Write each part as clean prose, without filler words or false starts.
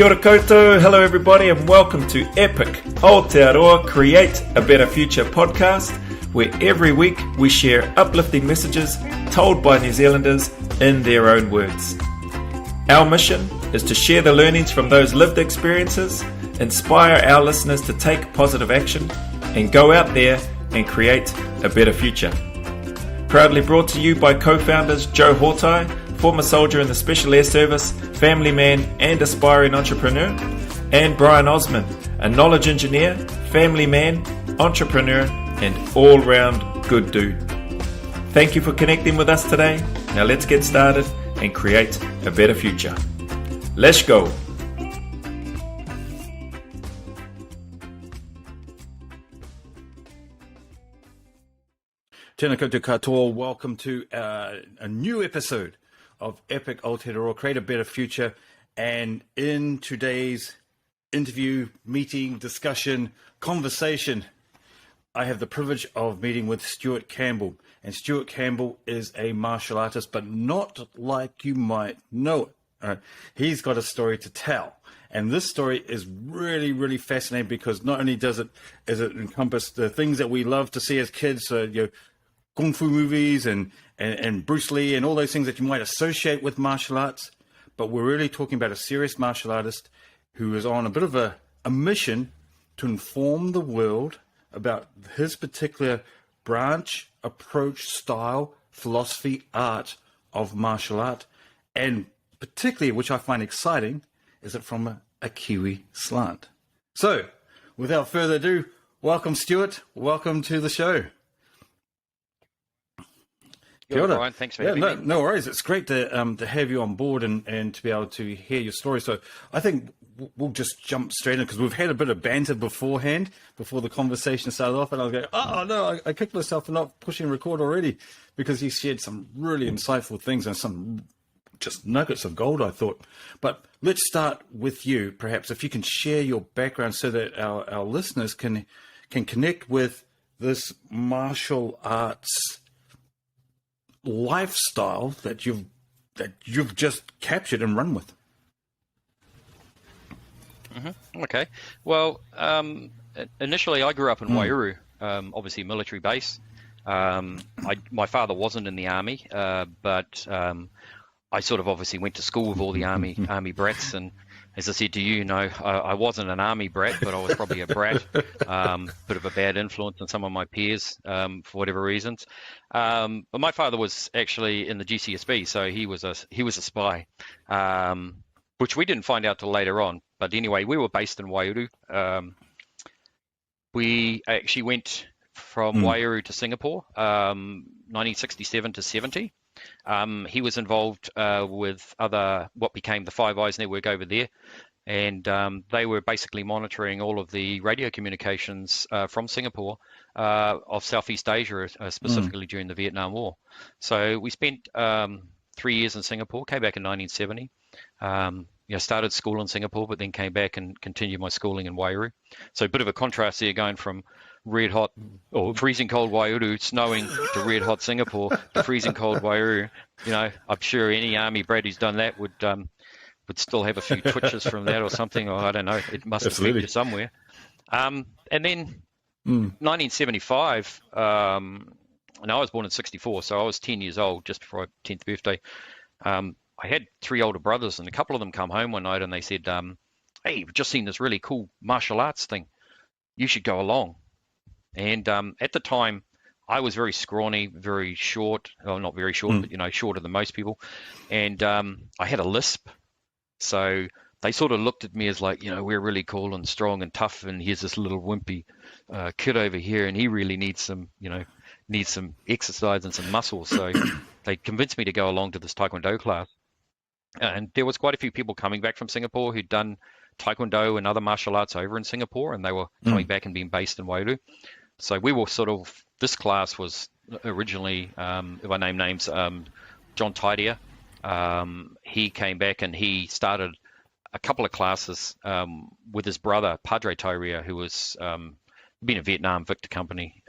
Kia ora koutou, hello everybody and welcome to Epic Aotearoa Create a Better Future podcast, where every week we share uplifting messages told by New Zealanders in their own words. Our mission is to share the learnings from those lived experiences, inspire our listeners to take positive action and go out there and create a better future. Proudly brought to you by co-founders Joe Hortai, former soldier in the Special Air Service, family man and aspiring entrepreneur, and Brian Osman, a knowledge engineer, family man, entrepreneur, and all-round good dude. Thank you for connecting with us today. Now let's get started and create a better future. Let's go. Tēnā koutou katoa, welcome to a new episode of Epic Aotearoa Create a Better Future. And in today's interview, meeting, discussion, conversation, I have the privilege of meeting with Stuart Campbell. And Stuart Campbell is a martial artist, but not like you might know it. He's got a story to tell. And this story is really, really fascinating because not only does it encompass the things that we love to see as kids, kung fu movies and Bruce Lee and all those things that you might associate with martial arts, but we're really talking about a serious martial artist who is on a bit of a mission to inform the world about his particular branch, approach, style, philosophy, art of martial art, and particularly, which I find exciting, is it from a Kiwi slant. So, without further ado, welcome Stuart, welcome to the show. Kia ora, Brian. Thanks for having me. No worries. It's great to have you on board and to be able to hear your story. So I think we'll just jump straight in because we've had a bit of banter beforehand, before the conversation started off, and I was going, oh no, I kicked myself for not pushing record already, because he shared some really insightful things and some just nuggets of gold, I thought. But let's start with you, perhaps, if you can share your background so that our listeners can connect with this martial arts lifestyle that you've just captured and run with. Mm-hmm. Okay. Well, initially I grew up in Waiouru, obviously military base. My father wasn't in the army, but I sort of obviously went to school with all the army brats, and as I said to you, I wasn't an army brat, but I was probably a brat, bit of a bad influence on some of my peers for whatever reasons. But my father was actually in the GCSB, so he was a spy, which we didn't find out till later on. But anyway, we were based in Waiouru. We actually went from Waiouru to Singapore, 1967 to 70. He was involved with what became the Five Eyes network over there, and they were basically monitoring all of the radio communications from Singapore of Southeast Asia, specifically during the Vietnam War. So we spent 3 years in Singapore, came back in 1970. Started school in Singapore, but then came back and continued my schooling in Waiouru. So a bit of a contrast there, going from red hot or freezing cold Waiouru, snowing, to red hot Singapore to freezing cold Waiouru. I'm sure any army brat who's done that would still have a few twitches from that or something, or I don't know, it must have affected you somewhere. And then 1975, and I was born in 64, so I was 10 years old just before my 10th birthday. I had 3 older brothers, and a couple of them come home one night and they said, hey, we've just seen this really cool martial arts thing. You should go along. And at the time, I was very scrawny, very short. Well, not very short, but, shorter than most people. And I had a lisp. So they sort of looked at me as like, we're really cool and strong and tough, and here's this little wimpy kid over here, and he really needs some exercise and some muscle. So they convinced me to go along to this Taekwondo class. And there was quite a few people coming back from Singapore who'd done Taekwondo and other martial arts over in Singapore, and they were coming back and being based in Waiouru. So we were this class was originally, if I name names, John Tidier. He came back and he started a couple of classes with his brother, Padre Tairia, who was been a Vietnam Victor Company.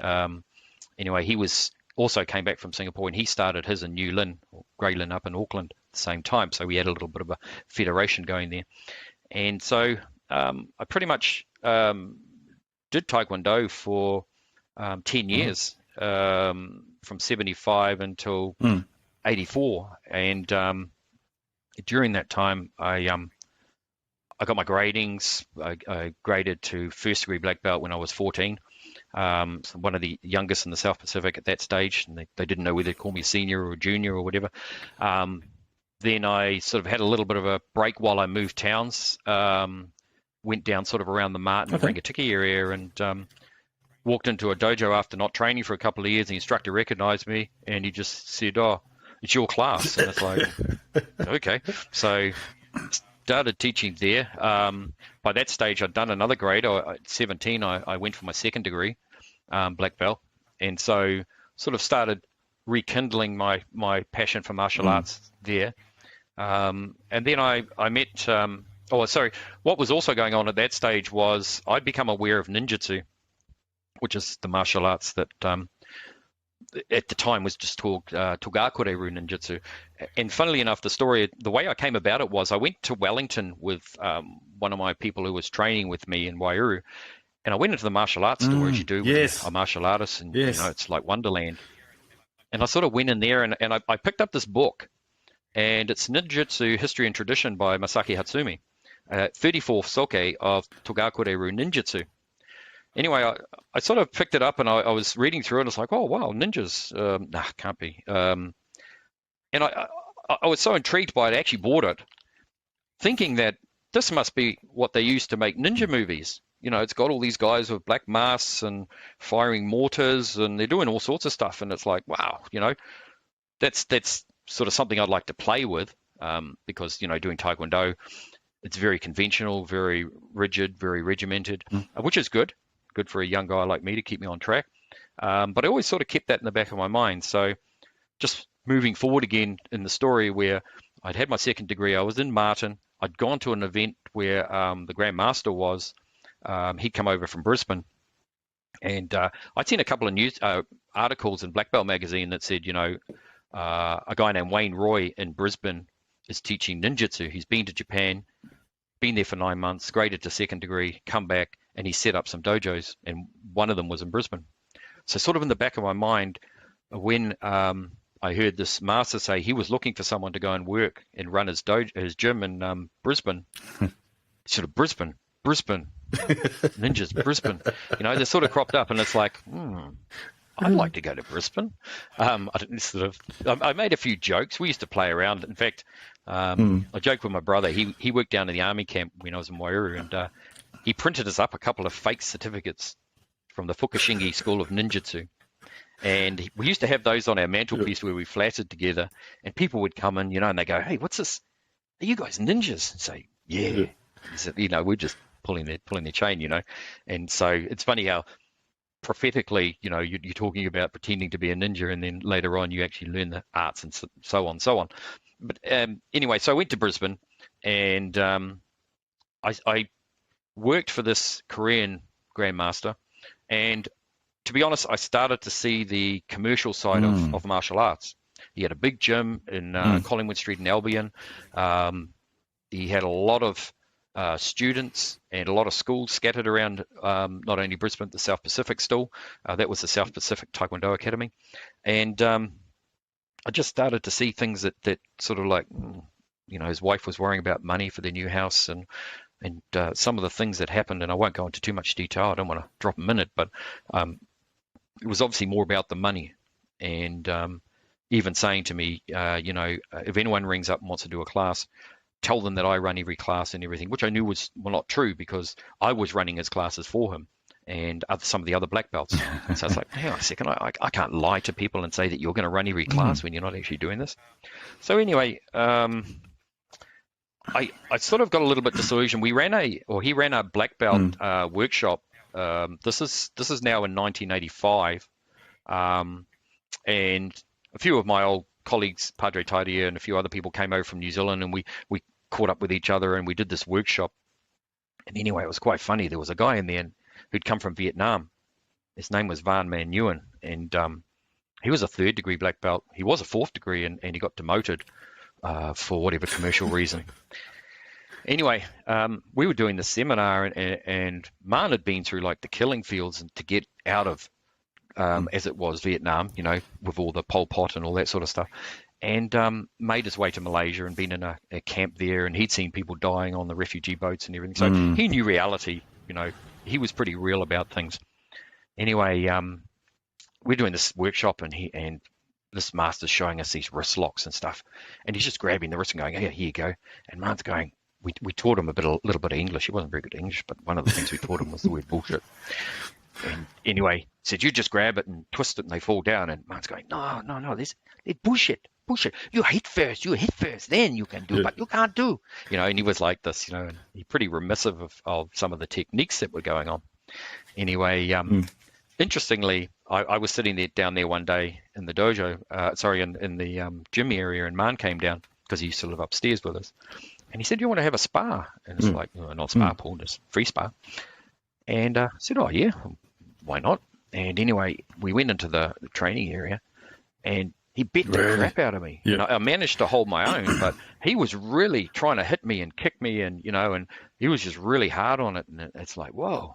Anyway, he also came back from Singapore, and he started his in New Lynn, or Grey Lynn, up in Auckland at the same time. So we had a little bit of a federation going there. And so I pretty much did Taekwondo for 10 years, from 75 until 84. And during that time, I got my gradings. I graded to first degree black belt when I was 14. So one of the youngest in the South Pacific at that stage, and they didn't know whether to call me senior or junior or whatever. Then I sort of had a little bit of a break while I moved towns. Went down sort of around the Martin, Rangitikei area, and walked into a dojo after not training for a couple of years. The instructor recognized me, and he just said, "Oh, it's your class." And it's like, okay. So started teaching there. By that stage, I'd done another grade. At 17, I went for my second degree, black belt, and so sort of started rekindling my passion for martial arts there. And then I met. What was also going on at that stage was I'd become aware of ninjutsu, which is the martial arts that at the time was just called Togakure-ru ninjutsu. And funnily enough, the way I came about it was I went to Wellington with one of my people who was training with me in Wairuru, and I went into the martial arts store, as you do when you're a martial artist, and it's like Wonderland. And I sort of went in there, and I picked up this book, and it's Ninjutsu History and Tradition by Masaki Hatsumi, 34 soke of Togakure-ru ninjutsu. Anyway, I sort of picked it up, and I was reading through it, and it's like, oh, wow, ninjas. Can't be. And I was so intrigued by it, I actually bought it, thinking that this must be what they used to make ninja movies. It's got all these guys with black masks and firing mortars, and they're doing all sorts of stuff. And it's like, wow, that's sort of something I'd like to play with, because, doing Taekwondo, it's very conventional, very rigid, very regimented, which is good for a young guy like me to keep me on track. But I always sort of kept that in the back of my mind. So just moving forward again in the story where I'd had my second degree, I was in Martin. I'd gone to an event where the Grand Master was. He'd come over from Brisbane, and I'd seen a couple of news articles in Black Belt magazine that said, a guy named Wayne Roy in Brisbane is teaching ninjutsu. He's been to Japan, been there for 9 months, graded to second degree, come back, and he set up some dojos, and one of them was in Brisbane. So sort of in the back of my mind, when I heard this master say he was looking for someone to go and work and run his gym in Brisbane, sort of Brisbane, ninjas, Brisbane, they sort of cropped up, and it's like, I'd like to go to Brisbane. I made a few jokes. We used to play around. In fact, I joked with my brother. He worked down in the army camp when I was in Wairuru, and he printed us up a couple of fake certificates from the Fukushingi School of Ninjutsu. And we used to have those on our mantelpiece where we flattered together, and people would come in, and they go, "Hey, what's this? Are you guys ninjas?" And say, "Yeah." So, we're just pulling their chain, And so it's funny how prophetically, you're talking about pretending to be a ninja, and then later on you actually learn the arts and so on. But anyway, so I went to Brisbane, and I worked for this Korean Grandmaster, and to be honest, I started to see the commercial side of martial arts. He had a big gym in Collingwood Street in Albion. He had a lot of students and a lot of schools scattered around not only Brisbane, the South Pacific still. That was the South Pacific Taekwondo Academy. And I just started to see things that sort of like, his wife was worrying about money for their new house, and some of the things that happened, and I won't go into too much detail. I don't want to drop a minute, but it was obviously more about the money. And even saying to me, if anyone rings up and wants to do a class, tell them that I run every class and everything, which I knew was not true, because I was running his classes for him and some of the other black belts. And so it's like, hang on a second, I can't lie to people and say that you're going to run every class when you're not actually doing this. So anyway, I sort of got a little bit disillusioned. He ran a black belt workshop. This is now in 1985, and a few of my old colleagues, Padre Taidia and a few other people, came over from New Zealand, and we caught up with each other, and we did this workshop. And anyway, it was quite funny. There was a guy in there who'd come from Vietnam. His name was Van Man Nguyen, and he was a third degree black belt. He was a fourth degree, and he got demoted for whatever commercial reason. Anyway, we were doing the seminar, and Man had been through like the killing fields and to get out of, as it was, Vietnam, with all the Pol Pot and all that sort of stuff, and made his way to Malaysia and been in a camp there, and he'd seen people dying on the refugee boats and everything. So he knew reality, he was pretty real about things. Anyway, we're doing this workshop, and this master's showing us these wrist locks and stuff, and he's just grabbing the wrist and going, "Yeah, here you go." And Man's going, we taught him a little bit of English. He wasn't very good at English, but one of the things we taught him was the word bullshit. And anyway, said, "You just grab it and twist it and they fall down." And Man's going, no, they're bullshit. You hit first, then you can do, but you can't do. And he was like this, and he's pretty remissive of some of the techniques that were going on. Anyway, interestingly, I was sitting down there one day in the dojo, in the gym area, and Man came down because he used to live upstairs with us. And he said, "Do you want to have a spa?" And it's like, not spa pool, just free spa. And I said, "Oh, yeah, why not?" And anyway, we went into the training area, and he beat the crap out of me. Yeah. I managed to hold my own, but he was really trying to hit me and kick me, and and he was just really hard on it. And it's like, whoa.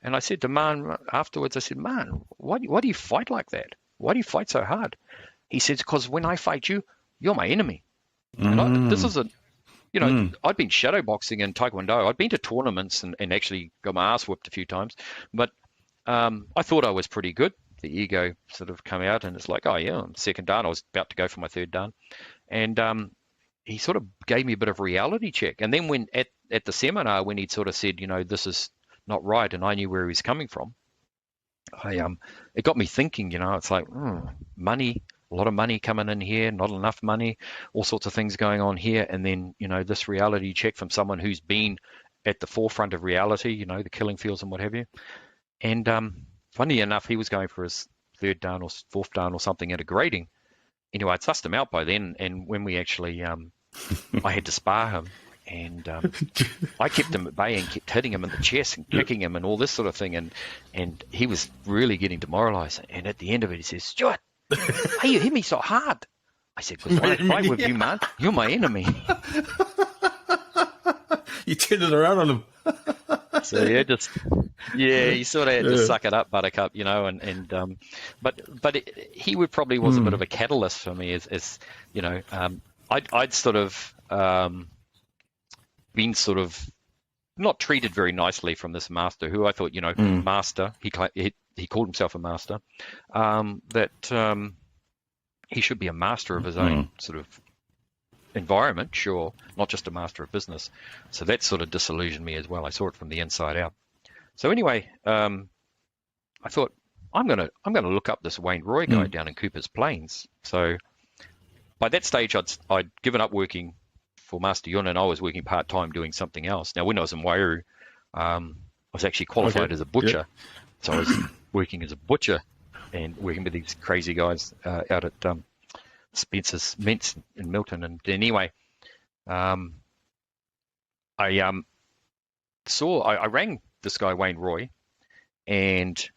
And I said to Man afterwards, I said, "Man, why do you fight like that? Why do you fight so hard?" He says, "Because when I fight you, you're my enemy." And this is I'd been shadow boxing and taekwondo. I'd been to tournaments and actually got my ass whipped a few times, but I thought I was pretty good. The ego sort of come out, and it's like, oh yeah, I'm second dan. I was about to go for my third dan, and he sort of gave me a bit of reality check. And then when at the seminar, when he'd sort of said, "This is not right," and I knew where he was coming from, it got me thinking. It's like money. A lot of money coming in here, not enough money, all sorts of things going on here. And then, this reality check from someone who's been at the forefront of reality, the killing fields and what have you. And funny enough, he was going for his third dan or fourth dan or something at a grading. Anyway, I'd sussed him out by then. And when we actually, I had to spar him. And I kept him at bay and kept hitting him in the chest and kicking him and all this sort of thing. And he was really getting demoralized. And at the end of it, he says, "Stuart, hey, you hit me so hard." I said, "Because when I fight with you, man, you're my enemy." You turned it around on him. So he sort of had to suck it up, Buttercup, but he would probably was a bit of a catalyst for me, as I'd sort of been sort of not treated very nicely from this master, who I thought, master. He called himself a master. That he should be a master of his own sort of environment, sure, not just a master of business. So that sort of disillusioned me as well. I saw it from the inside out. So anyway, I thought I'm gonna look up this Wayne Roy guy down in Cooper's Plains. So by that stage, I'd given up working for Master Yun, and I was working part-time doing something else. Now, when I was in Wairu, I was actually qualified as a butcher. So I was working as a butcher and working with these crazy guys out at Spencer's Mints in Milton. And anyway, I rang this guy, Wayne Roy, and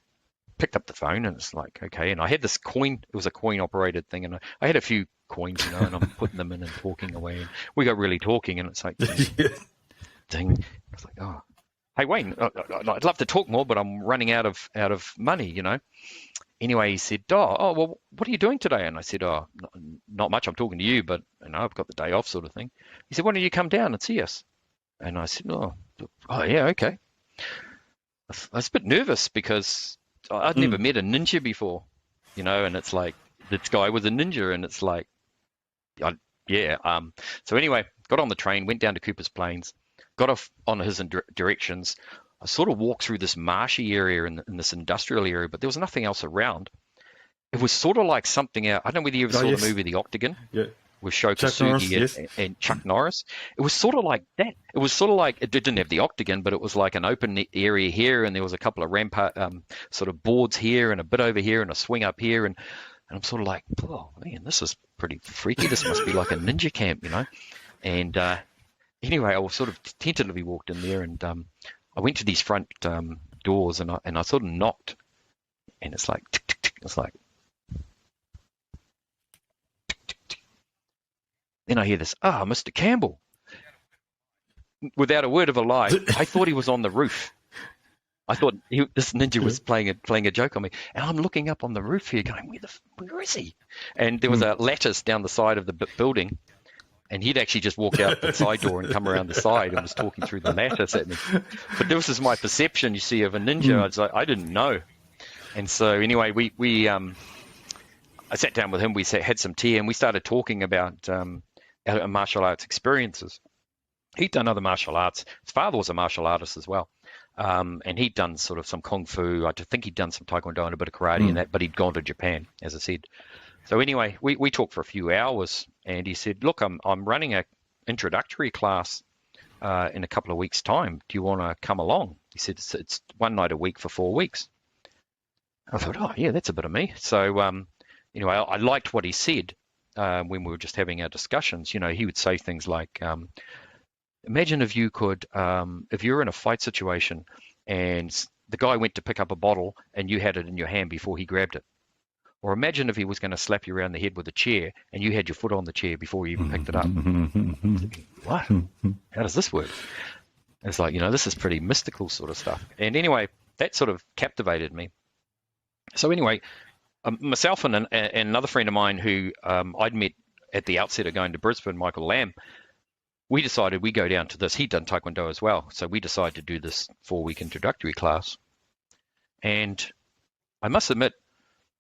picked up the phone, and it's like, okay. And I had this coin, it was a coin operated thing, and I had a few coins, and I'm putting them in and talking away, and we got really talking, and it's like, ding. It's like, oh, hey Wayne, I'd love to talk more, but I'm running out of money, Anyway, he said, oh, well, what are you doing today? And I said, oh, not much. I'm talking to you, but I've got the day off, sort of thing. He said, why don't you come down and see us? And I said, oh yeah, okay. I was a bit nervous because I'd never met a ninja before, and it's like, this guy was a ninja, and it's like, So anyway, got on the train, went down to Cooper's Plains, got off on his directions. I sort of walked through this marshy area in this industrial area, but there was nothing else around. It was sort of like something out. I don't know whether you ever saw the movie The Octagon with Sho Kosugi and Chuck Norris. It was sort of like that. It was sort of like, it didn't have the octagon, but it was like an open area here, and there was a couple of rampart sort of boards here and a bit over here and a swing up here. And I'm sort of like, oh man, this is pretty freaky. This must be like a ninja camp, And anyway, I sort of tentatively walked in there, and I went to these front doors, and I sort of knocked, and it's like, tick, tick, tick. It's like, tick, tick, tick. Then I hear this, Mr. Campbell. without a word of a lie, I thought he was on the roof. I thought this ninja was playing a joke on me, and I'm looking up on the roof here, going, "Where is he?" And there was a lattice down the side of the building, and he'd actually just walked out the side door and come around the side and was talking through the lattice at me. But this is my perception, you see, of a ninja. I didn't know, and so anyway, I sat down with him. We had some tea, and we started talking about our martial arts experiences. He'd done other martial arts. His father was a martial artist as well. And he'd done sort of some kung fu. I think he'd done some taekwondo and a bit of karate and that, but he'd gone to Japan, as I said. So anyway, we talked for a few hours, and he said, "Look, I'm running a introductory class in a couple of weeks' time. Do you want to come along?" He said, "It's one night a week for 4 weeks." I thought, "Oh yeah, that's a bit of me." So I liked what he said when we were just having our discussions. He would say things like, imagine if you could, if you're in a fight situation and the guy went to pick up a bottle and you had it in your hand before he grabbed it. Or imagine if he was going to slap you around the head with a chair and you had your foot on the chair before you even picked it up. What? How does this work? And it's like, this is pretty mystical sort of stuff. And anyway, that sort of captivated me. So anyway, myself and another friend of mine who I'd met at the outset of going to Brisbane, Michael Lamb, we decided we'd go down to this. He'd done Taekwondo as well. So we decided to do this 4-week introductory class. And I must admit,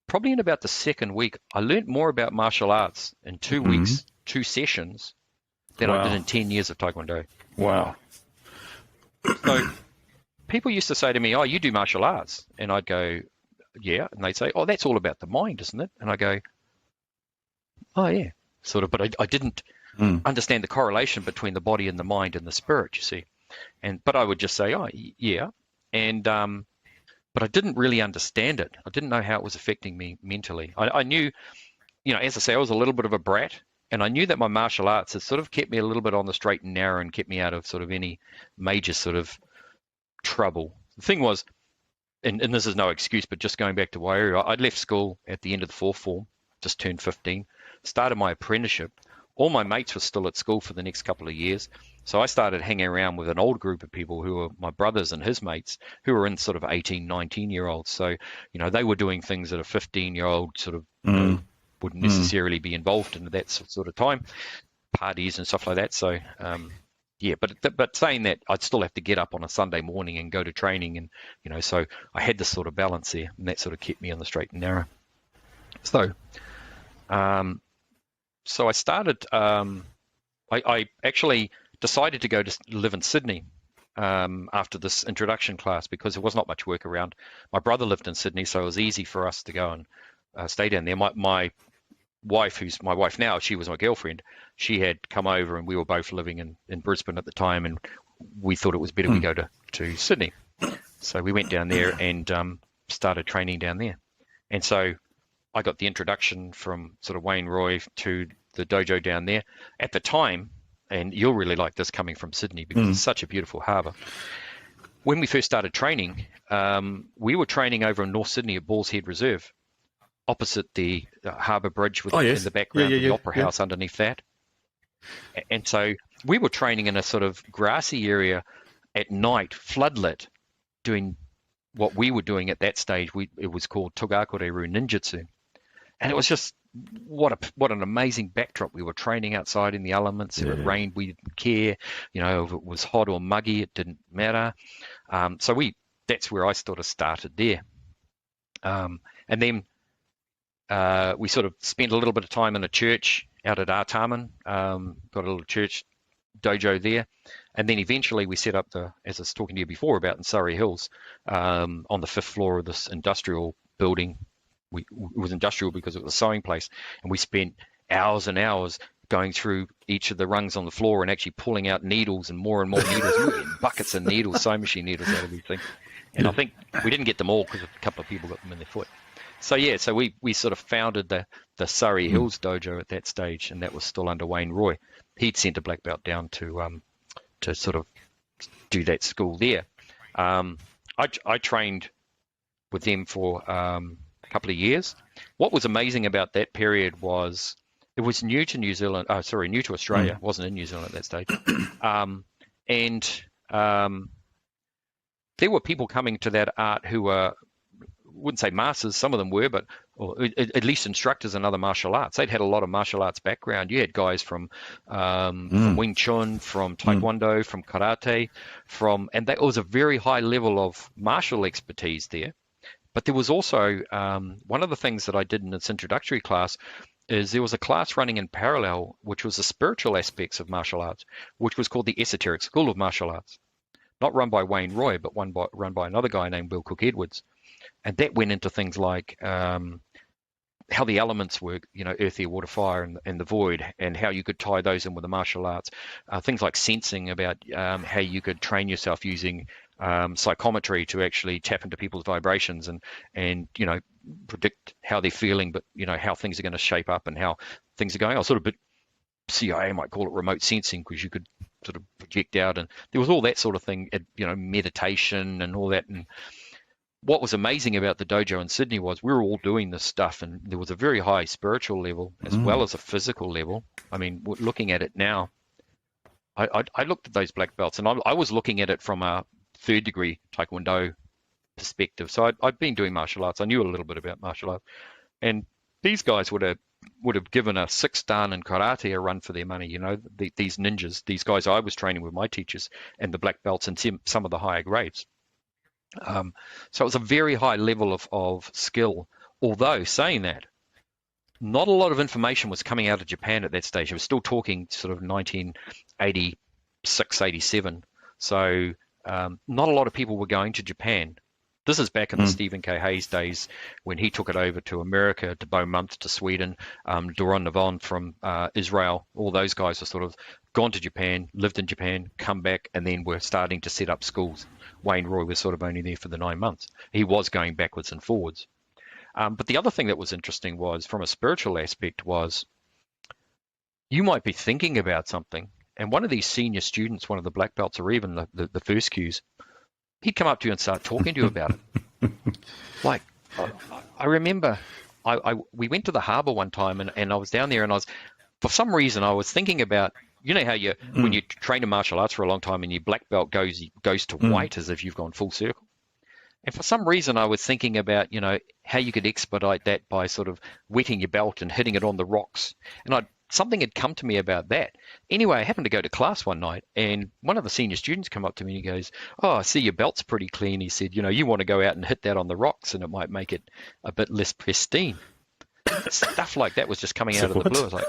probably in about the second week, I learned more about martial arts in 2 weeks, 2 sessions, than I did in 10 years of Taekwondo. Wow. So people used to say to me, "Oh, you do martial arts?" And I'd go, "Yeah." And they'd say, "Oh, that's all about the mind, isn't it?" And I go, "Oh, yeah." Sort of, but I didn't understand the correlation between the body and the mind and the spirit, you see. But I would just say, "Oh, yeah." And but I didn't really understand it. I didn't know how it was affecting me mentally. I knew, as I say, I was a little bit of a brat, and I knew that my martial arts had sort of kept me a little bit on the straight and narrow and kept me out of sort of any major sort of trouble. The thing was, and this is no excuse, but just going back to Wairu, I'd left school at the end of the 4th form, just turned 15, started my apprenticeship. All my mates were still at school for the next couple of years. So I started hanging around with an old group of people who were my brothers and his mates who were in sort of 18, 19-year-olds. So, they were doing things that a 15-year-old sort of wouldn't necessarily be involved in at that sort of time, parties and stuff like that. So, but saying that, I'd still have to get up on a Sunday morning and go to training. And, so I had this sort of balance there, and that sort of kept me on the straight and narrow. So, so I started, I actually decided to go to live in Sydney after this introduction class because there was not much work around. My brother lived in Sydney, so it was easy for us to go and stay down there. My wife, who's my wife now, she was my girlfriend. She had come over and we were both living in Brisbane at the time, and we thought it was better we go to Sydney. So we went down there and started training down there. And so I got the introduction from sort of Wayne Roy to the dojo down there. At the time, and you'll really like this coming from Sydney because it's such a beautiful harbour. When we first started training, we were training over in North Sydney at Balls Head Reserve, opposite the harbour bridge with in the background, the Opera House underneath that. And so we were training in a sort of grassy area at night, floodlit, doing what we were doing at that stage. It was called Togakure-ru Ninjutsu. And it was just what an amazing backdrop. We were training outside in the elements. If it rained, we didn't care. If it was hot or muggy, it didn't matter. So that's where I sort of started there. And then we sort of spent a little bit of time in a church out at Artarmon. Got a little church dojo there. And then eventually we set up as I was talking to you before about in Surrey Hills, on the 5th floor of this industrial building. It was industrial because it was a sewing place, and we spent hours and hours going through each of the rungs on the floor and actually pulling out needles and more needles. We were getting buckets of needles, sewing machine needles out of everything. And I think we didn't get them all because a couple of people got them in their foot. So so we sort of founded the Surrey Hills dojo at that stage, and that was still under Wayne Roy. He'd sent a black belt down to sort of do that school there. I trained with them for couple of years. What was amazing about that period was it was new to New Zealand, new to Australia. It wasn't in New Zealand at that stage. And there were people coming to that art who were, wouldn't say masters, some of them were, but or at least instructors in other martial arts. They'd had a lot of martial arts background. You had guys from Wing Chun, from Taekwondo, from Karate, and that was a very high level of martial expertise there. But there was also, one of the things that I did in this introductory class is there was a class running in parallel, which was the spiritual aspects of martial arts, which was called the Esoteric School of Martial Arts. Not run by Wayne Roy, but run by another guy named Bill Cook Edwards. And that went into things like how the elements work, earth, air, water, fire, and the void, and how you could tie those in with the martial arts. Things like sensing, about how you could train yourself using psychometry to actually tap into people's vibrations and predict how they're feeling, but how things are going to shape up and how things are going. I was sort of a bit CIA might call it remote sensing, because you could sort of project out, and there was all that sort of thing, meditation and all that. And what was amazing about the dojo in Sydney was we were all doing this stuff, and there was a very high spiritual level as well as a physical level. I mean, looking at it now, I looked at those black belts, and I was looking at it from a third degree Taekwondo perspective. So I'd been doing martial arts. I knew a little bit about martial arts, and these guys would have given a 6-dan in karate a run for their money. These ninjas, these guys I was training with my teachers, and the black belts and some of the higher grades. So it was a very high level of skill. Although saying that, not a lot of information was coming out of Japan at that stage. I was still talking sort of 1986, 87. So not a lot of people were going to Japan. This is back in the Stephen K. Hayes days, when he took it over to America, to Bo Munth to Sweden, Doron Navon from Israel. All those guys are sort of gone to Japan, lived in Japan, come back, and then were starting to set up schools. Wayne Roy was sort of only there for the 9 months. He was going backwards and forwards. But the other thing that was interesting was, from a spiritual aspect, was you might be thinking about something, and one of these senior students, one of the black belts, or even the first cues, he'd come up to you and start talking to you about it. Like, I remember we went to the harbour one time, and I was down there, and for some reason, I was thinking about, how when you train in martial arts for a long time and your black belt goes to white, as if you've gone full circle. And for some reason, I was thinking about, how you could expedite that by sort of wetting your belt and hitting it on the rocks. And something had come to me about that. Anyway, I happened to go to class one night, and one of the senior students came up to me and he goes, "Oh, I see your belt's pretty clean." He said, "You want to go out and hit that on the rocks, and it might make it a bit less pristine." Stuff like that was just coming out of the blue. I was like,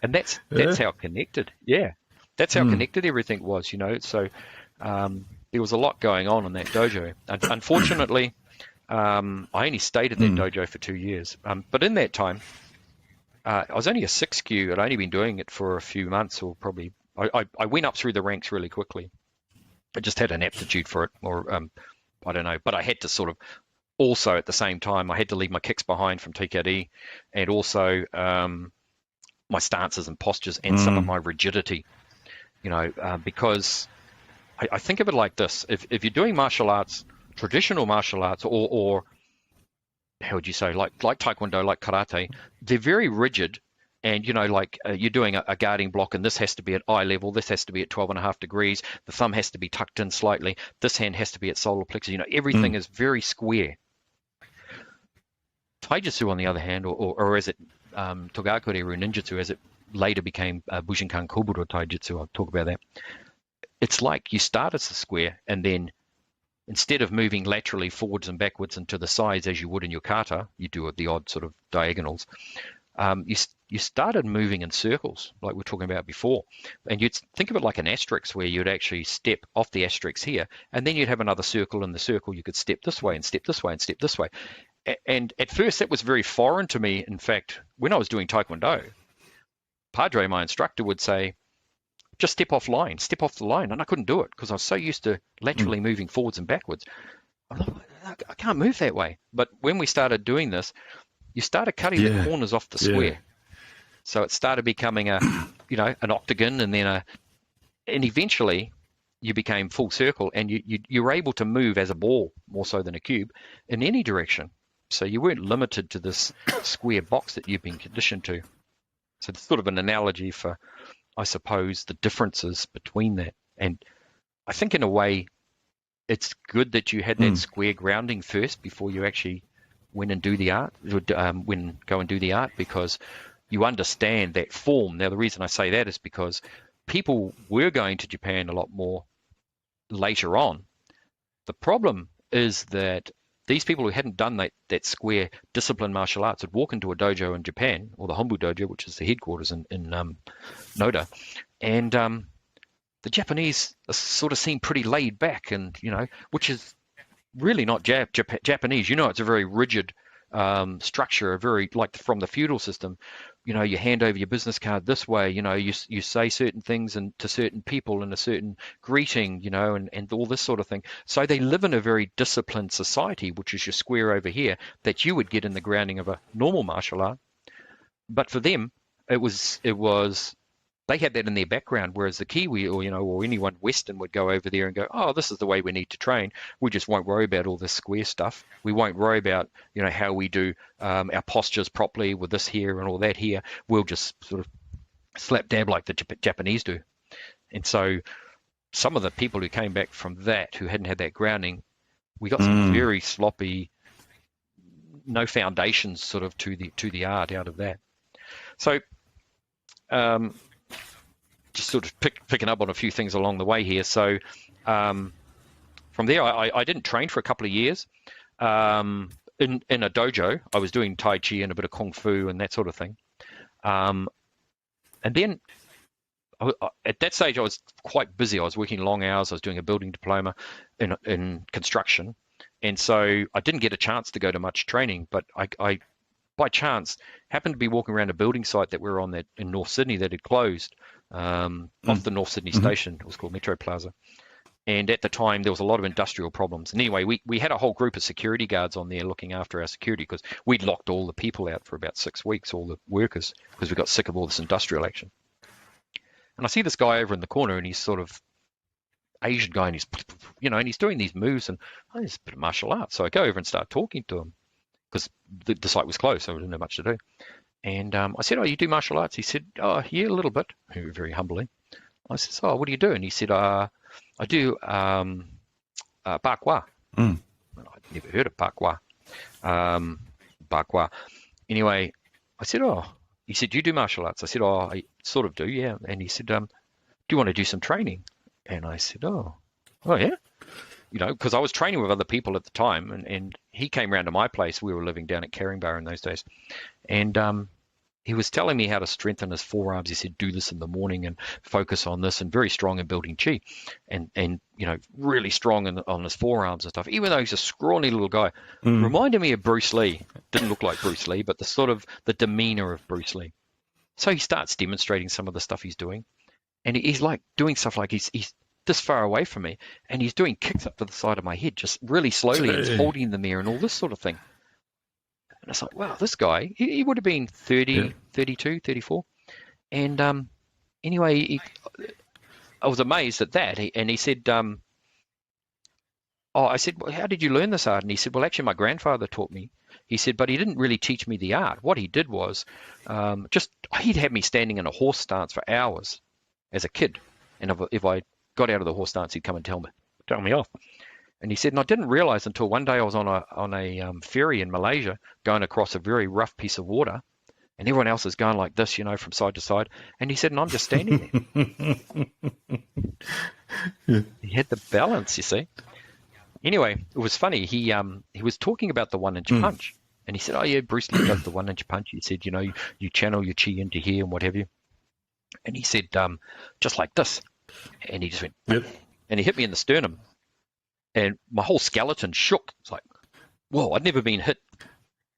and that's how connected. Yeah, that's how connected everything was. So there was a lot going on in that dojo. Unfortunately, I only stayed at that dojo for 2 years. But in that time, I was only a 6Q. I'd only been doing it for a few months, or probably I went up through the ranks really quickly. I just had an aptitude for it, or I don't know. But I had to sort of also, at the same time, I had to leave my kicks behind from TKD, and also my stances and postures, and some of my rigidity. Because I think of it like this: if you're doing martial arts, traditional martial arts, or how would you say, like Taekwondo, like Karate, they're very rigid. And, you're doing a guarding block, and this has to be at eye level, this has to be at 12.5 degrees, the thumb has to be tucked in slightly, this hand has to be at solar plexus, everything is very square. Taijutsu, on the other hand, or as it, Togakure-ryu ninjutsu, as it later became Bushinkan Koburo Taijutsu, I'll talk about that. It's like you start as a square, and then instead of moving laterally forwards and backwards and to the sides as you would in your kata, you do the odd sort of diagonals. You started moving in circles, like we were talking about before, and you'd think of it like an asterisk, where you'd actually step off the asterisk here, and then you'd have another circle. In the circle, you could step this way and step this way and step this way. And at first, that was very foreign to me. In fact, when I was doing Taekwondo, Padre, my instructor, would say, "Just step off the line," and I couldn't do it because I was so used to laterally moving forwards and backwards. I'm like, I can't move that way. But when we started doing this, you started cutting the corners off the square. So it started becoming an octagon, and then and eventually you became full circle, and you were able to move as a ball more so than a cube in any direction. So you weren't limited to this square box that you've been conditioned to. So it's sort of an analogy for, I suppose, the differences between that. And I think in a way, it's good that you had that square grounding first before you actually went and do the art, go and do the art, because you understand that form. Now, the reason I say that is because people were going to Japan a lot more later on. The problem is that these people who hadn't done that square discipline martial arts would walk into a dojo in Japan, or the Hombu dojo, which is the headquarters in Noda, and the Japanese sort of seem pretty laid back, and which is really not Japanese. It's a very rigid structure, very like from the feudal system. You hand over your business card this way. You say certain things and to certain people in a certain greeting. And all this sort of thing. So they live in a very disciplined society, which is your square over here that you would get in the grounding of a normal martial art. But for them, it was they had that in their background, whereas the Kiwi or anyone Western would go over there and go, oh, this is the way we need to train. We just won't worry about all this square stuff. We won't worry about, how we do our postures properly with this here and all that here. We'll just sort of slap dab like the Japanese do. And so some of the people who came back from that, who hadn't had that grounding, we got some very sloppy, no foundations sort of to the art out of that. So, just sort of picking up on a few things along the way here. So from there, I didn't train for a couple of years. In a dojo, I was doing Tai Chi and a bit of Kung Fu and that sort of thing. And then at that stage, I was quite busy. I was working long hours. I was doing a building diploma in construction. And so I didn't get a chance to go to much training, but I by chance happened to be walking around a building site that we were on in North Sydney that had closed. Off the North Sydney station. It was called Metro Plaza. And at the time, there was a lot of industrial problems. And anyway, we had a whole group of security guards on there looking after our security, because we'd locked all the people out for about 6 weeks, all the workers, because we got sick of all this industrial action. And I see this guy over in the corner, and he's sort of Asian guy, and he's doing these moves, and he's a bit of martial arts. So I go over and start talking to him, because the site was closed, so I didn't have much to do. And I said, oh, you do martial arts? He said, oh, yeah, a little bit, very humbly. I said, oh, what do you do? And he said, I do Bakwa. I'd never heard of Bakwa. Bakwa. Anyway, I said, oh, he said, do you do martial arts? I said, oh, I sort of do, yeah. And he said, do you want to do some training? And I said, oh yeah. Because I was training with other people at the time, and he came round to my place. We were living down at Caringbah in those days. And he was telling me how to strengthen his forearms. He said, do this in the morning and focus on this, and very strong in building chi, and really strong on his forearms and stuff, even though he's a scrawny little guy. Reminded me of Bruce Lee. Didn't look like Bruce Lee, but the demeanor of Bruce Lee. So he starts demonstrating some of the stuff he's doing, and he's like doing stuff like he's this far away from me, and he's doing kicks up to the side of my head, just really slowly, and he's holding them there and all this sort of thing. And it's like, wow, this guy, he would have been 30, 32, 34. And anyway, I was amazed at that. He said, I said, well, how did you learn this art? And he said, well, actually, my grandfather taught me. He said, but he didn't really teach me the art. What he did was he'd have me standing in a horse stance for hours as a kid. And if I got out of the horse stance, he'd come and tell me off. And he said, and I didn't realize until one day I was on a ferry in Malaysia going across a very rough piece of water, and everyone else is going like this, from side to side. And he said, and I'm just standing there. He had the balance, you see. Anyway, it was funny. He was talking about the one-inch punch. And he said, oh, yeah, Bruce Lee does the one-inch punch. He said, you channel your chi into here and what have you. And he said, just like this. And he just went, yep. And he hit me in the sternum. And my whole skeleton shook. It's like, whoa, I'd never been hit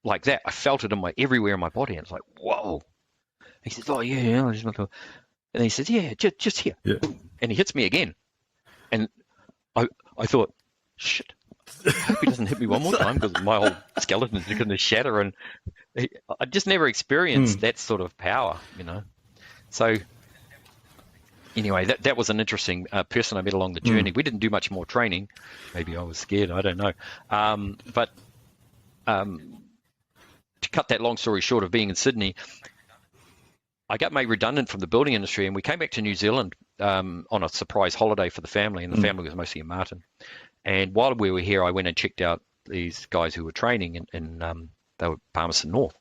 like that. I felt it everywhere in my body. And it's like, whoa. He says, oh, yeah. And he says, yeah, just here. Yeah. And he hits me again. And I thought, shit, I hope he doesn't hit me one more time, because my whole skeleton is going to shatter. And I just never experienced that sort of power, So anyway, that was an interesting person I met along the journey. We didn't do much more training. Maybe I was scared. I don't know. But to cut that long story short of being in Sydney, I got made redundant from the building industry, and we came back to New Zealand on a surprise holiday for the family, and the family was mostly in Martin. And while we were here, I went and checked out these guys who were training in they were Palmerston North,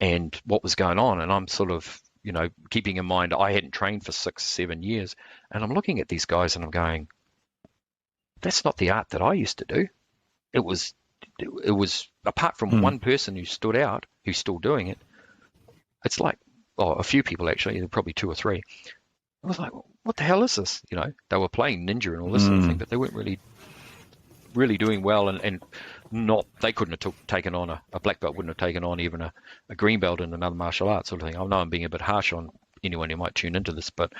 and what was going on. And I'm sort of, keeping in mind I hadn't trained for 6-7 years, and I'm looking at these guys and I'm going, that's not the art that I used to do. It was apart from one person who stood out, who's still doing it. It's like, a few people actually, probably 2 or 3. I was like, what the hell is this? They were playing ninja and all this sort of thing, but they weren't really doing well, and not, they couldn't have taken on a black belt, wouldn't have taken on even a green belt in another martial arts sort of thing. I know I'm being a bit harsh on anyone who might tune into this, but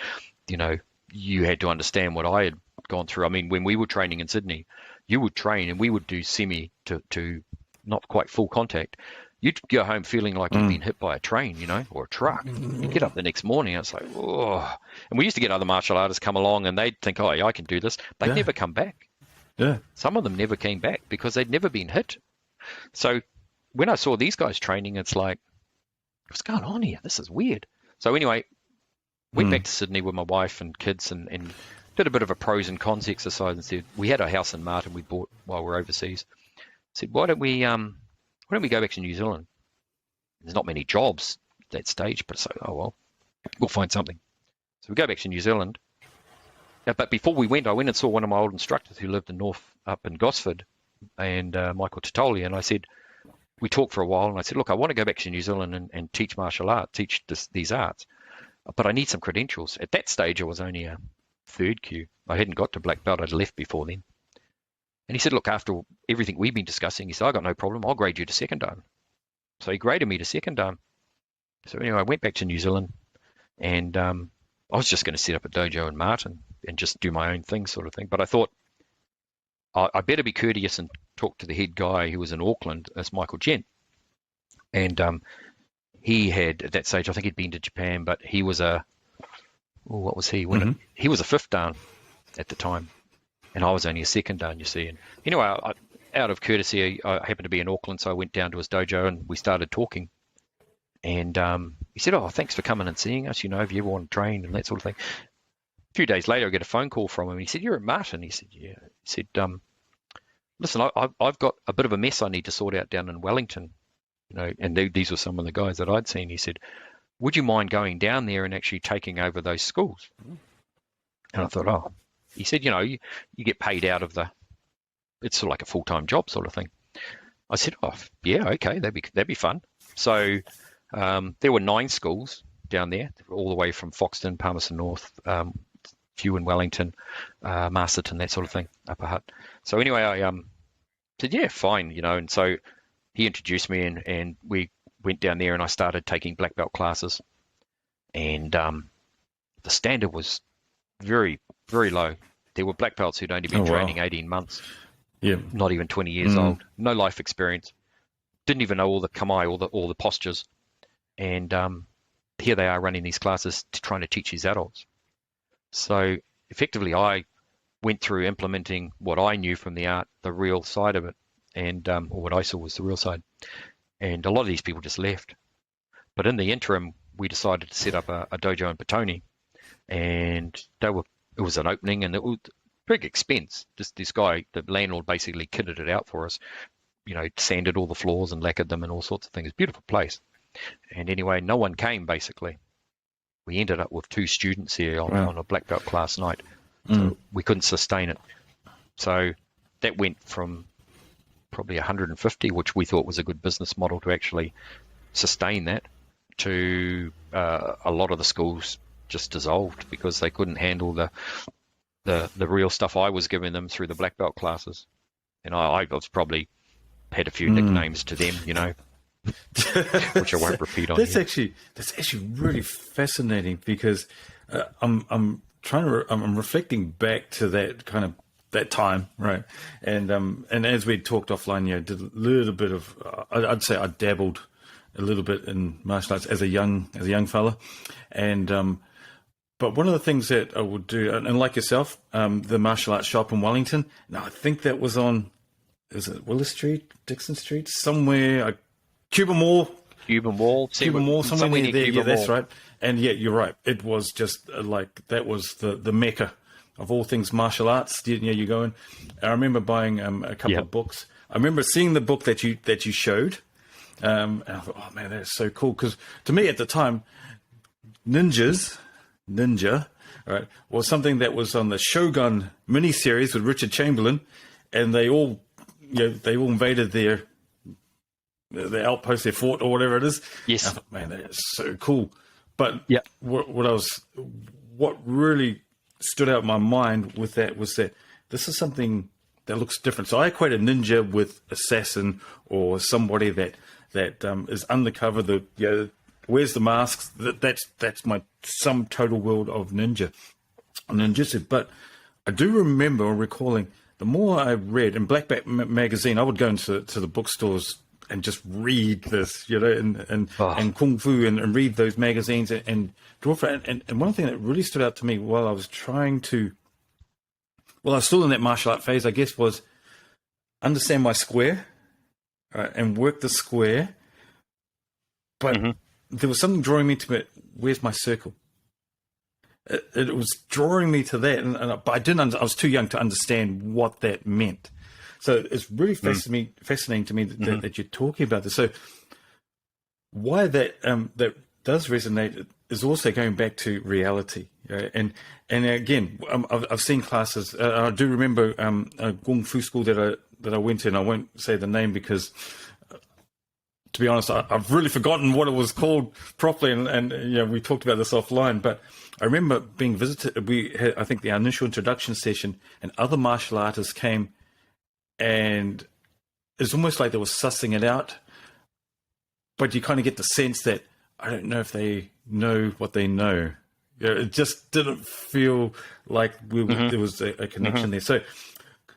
you had to understand what I had gone through. I mean, when we were training in Sydney, you would train and we would do semi to not quite full contact. You'd go home feeling like you'd been hit by a train, or a truck. You get up the next morning and it's like, oh. And we used to get other martial artists come along and they'd think, oh, yeah, I can do this. They'd never come back. Yeah. Some of them never came back because they'd never been hit. So when I saw these guys training, it's like, what's going on here? This is weird. So anyway, went back to Sydney with my wife and kids and did a bit of a pros and cons exercise and said, we had a house in Martin we bought while we were overseas. Said, why don't we go back to New Zealand? There's not many jobs at that stage, but so, oh well, we'll find something. So we go back to New Zealand. But before we went, I went and saw one of my old instructors who lived in North, up in Gosford, and Michael Totoli, and I said, we talked for a while, and I said, look, I want to go back to New Zealand and teach martial art, teach these arts, but I need some credentials. At that stage, I was only a 3rd Q. I hadn't got to black belt. I'd left before then. And he said, look, after everything we've been discussing, he said, I got no problem. I'll grade you to 2nd Dan. So he graded me to 2nd Dan. So anyway, I went back to New Zealand, and I was just going to set up a dojo in Martin and just do my own thing sort of thing. But I thought, I better be courteous and talk to the head guy who was in Auckland, as Michael Gent. And he had, at that stage, I think he'd been to Japan, but he was what was he? He was a 5th Dan at the time. And I was only a 2nd Dan, you see. And anyway, out of courtesy, I happened to be in Auckland, so I went down to his dojo and we started talking. And he said, oh, thanks for coming and seeing us, if you ever want to train and that sort of thing. A few days later, I get a phone call from him. He said, you're at Martin? He said, yeah. He said, listen, I've got a bit of a mess I need to sort out down in Wellington. And these were some of the guys that I'd seen. He said, would you mind going down there and actually taking over those schools? And I thought, oh. He said, you get paid out of it's sort of like a full-time job sort of thing. I said, oh, yeah, okay, that'd be fun. So there were 9 schools down there, all the way from Foxton, Palmerston North, few in Wellington, Masterton, that sort of thing, Upper Hutt. So anyway, I said, yeah, fine, and so he introduced me and we went down there and I started taking black belt classes. And the standard was very, very low. There were black belts who'd only been training 18 months, not even 20 years old, no life experience, didn't even know all the kamae, all the postures. And here they are running these classes trying to teach these adults. So effectively, I went through implementing what I knew from the art, the real side of it, and or what I saw was the real side. And a lot of these people just left. But in the interim, we decided to set up a dojo in Petone, and it was an opening, and it was big expense. This guy, the landlord, basically kitted it out for us, sanded all the floors and lacquered them and all sorts of things. Beautiful place. And anyway, no one came, basically. We ended up with 2 students here on a black belt class night. So we couldn't sustain it. So that went from probably 150, which we thought was a good business model to actually sustain that, to a lot of the schools just dissolved because they couldn't handle the real stuff I was giving them through the black belt classes. And I was probably had a few nicknames to them, which I won't repeat on That's here. actually really fascinating because I'm reflecting back to that time, right? And as we talked offline, did a little bit of I'd say I dabbled a little bit in martial arts as a young fella, and but one of the things that I would do, and like yourself, the martial arts shop in Wellington. Now I think that was on, is it Willis Street, Dixon Street, somewhere, Cuban Mall, somewhere near there. Yeah, that's right. And yeah, you're right. It was just like that was the mecca of all things martial arts. You go in. I remember buying a couple of books. I remember seeing the book that you showed. And I thought, oh man, that's so cool. Because to me at the time, ninja, right, was something that was on the Shogun miniseries with Richard Chamberlain, and they all invaded their outpost, their fort, or whatever it is. Yes. I thought, man, that is so cool. But what really stood out in my mind with that was that this is something that looks different. So I equate a ninja with assassin or somebody that is undercover. Wears the masks. That's my sum total world of ninjutsu. But I do remember recalling the more I read in Blackback magazine, I would go into the bookstores and just read this, and Kung Fu and read those magazines and draw for it. And one thing that really stood out to me while I was I was still in that martial art phase, I guess, was understand my square, right, and work the square. But there was something drawing me to it. Where's my circle? It was drawing me to that, but I didn't. I was too young to understand what that meant. So it's really fascinating to me that you're talking about this. So why that does resonate is also going back to reality. Right? And again, I've seen classes. I do remember a Kung Fu school that I went to, and I won't say the name because, to be honest, I've really forgotten what it was called properly. And we talked about this offline, but I remember being visited. We had, I think, the initial introduction session, and other martial artists came, and it's almost like they were sussing it out. But you kind of get the sense that I don't know if they know what they know. It just didn't feel like there was a connection there. So,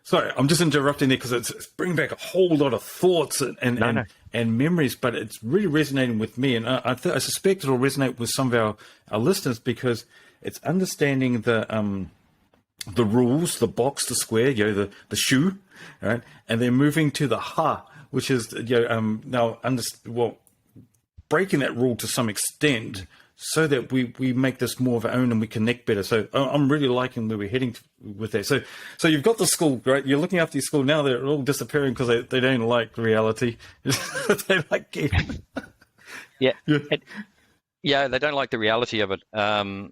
sorry, I'm just interrupting there because it's bringing back a whole lot of thoughts and memories, but it's really resonating with me. And I suspect it'll resonate with some of our listeners because it's understanding the rules, the box, the square, the shu, right? And then moving to the ha, which is breaking that rule to some extent so that we make this more of our own and we connect better. So I'm really liking where we're heading with that. So you've got the school, right? You're looking after your school. Now they're all disappearing because they don't like reality. They like gaming. Yeah. They don't like the reality of it. I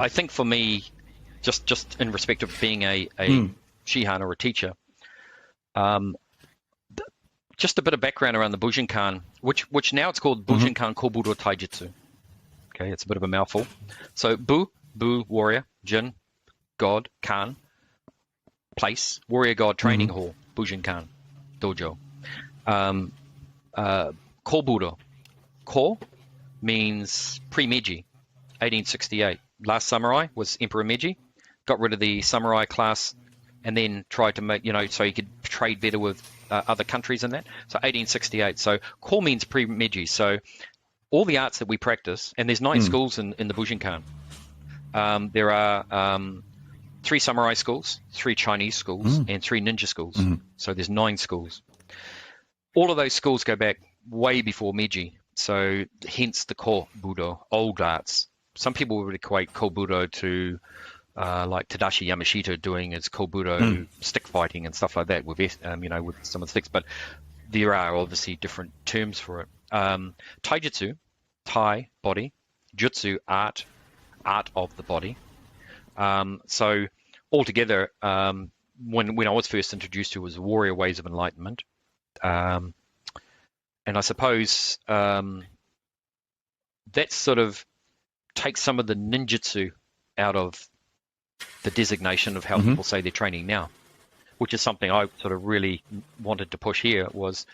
think for me, just in respect of being a Shihan or a teacher, just a bit of background around the Bujinkan, which now it's called Bujinkan Kobudo Taijutsu. Okay, it's a bit of a mouthful. So Bu, warrior, Jin, god, Kan, place, warrior god training hall, Bujinkan, dojo. Kobudo, Ko means pre-Meiji, 1868. Last samurai was Emperor Meiji, got rid of the samurai class, and then tried to make, so you could trade better with other countries and that. So 1868. So Ko means pre-Meiji. So all the arts that we practice, and there's 9 schools in the Bujinkan. There are 3 samurai schools, 3 Chinese schools, and 3 ninja schools. So there's 9 schools. All of those schools go back way before Meiji. So hence the Kobudo, old arts. Some people would equate Kobudo to like Tadashi Yamashita doing his Kobudo stick fighting and stuff like that with with some of the sticks. But there are obviously different terms for it. Taijutsu, Tai, body, Jutsu, art of the body. So altogether, when I was first introduced to it, was warrior ways of enlightenment. And I suppose that sort of takes some of the ninjutsu out of the designation of how people say they're training now, which is something I sort of really wanted to push here. Was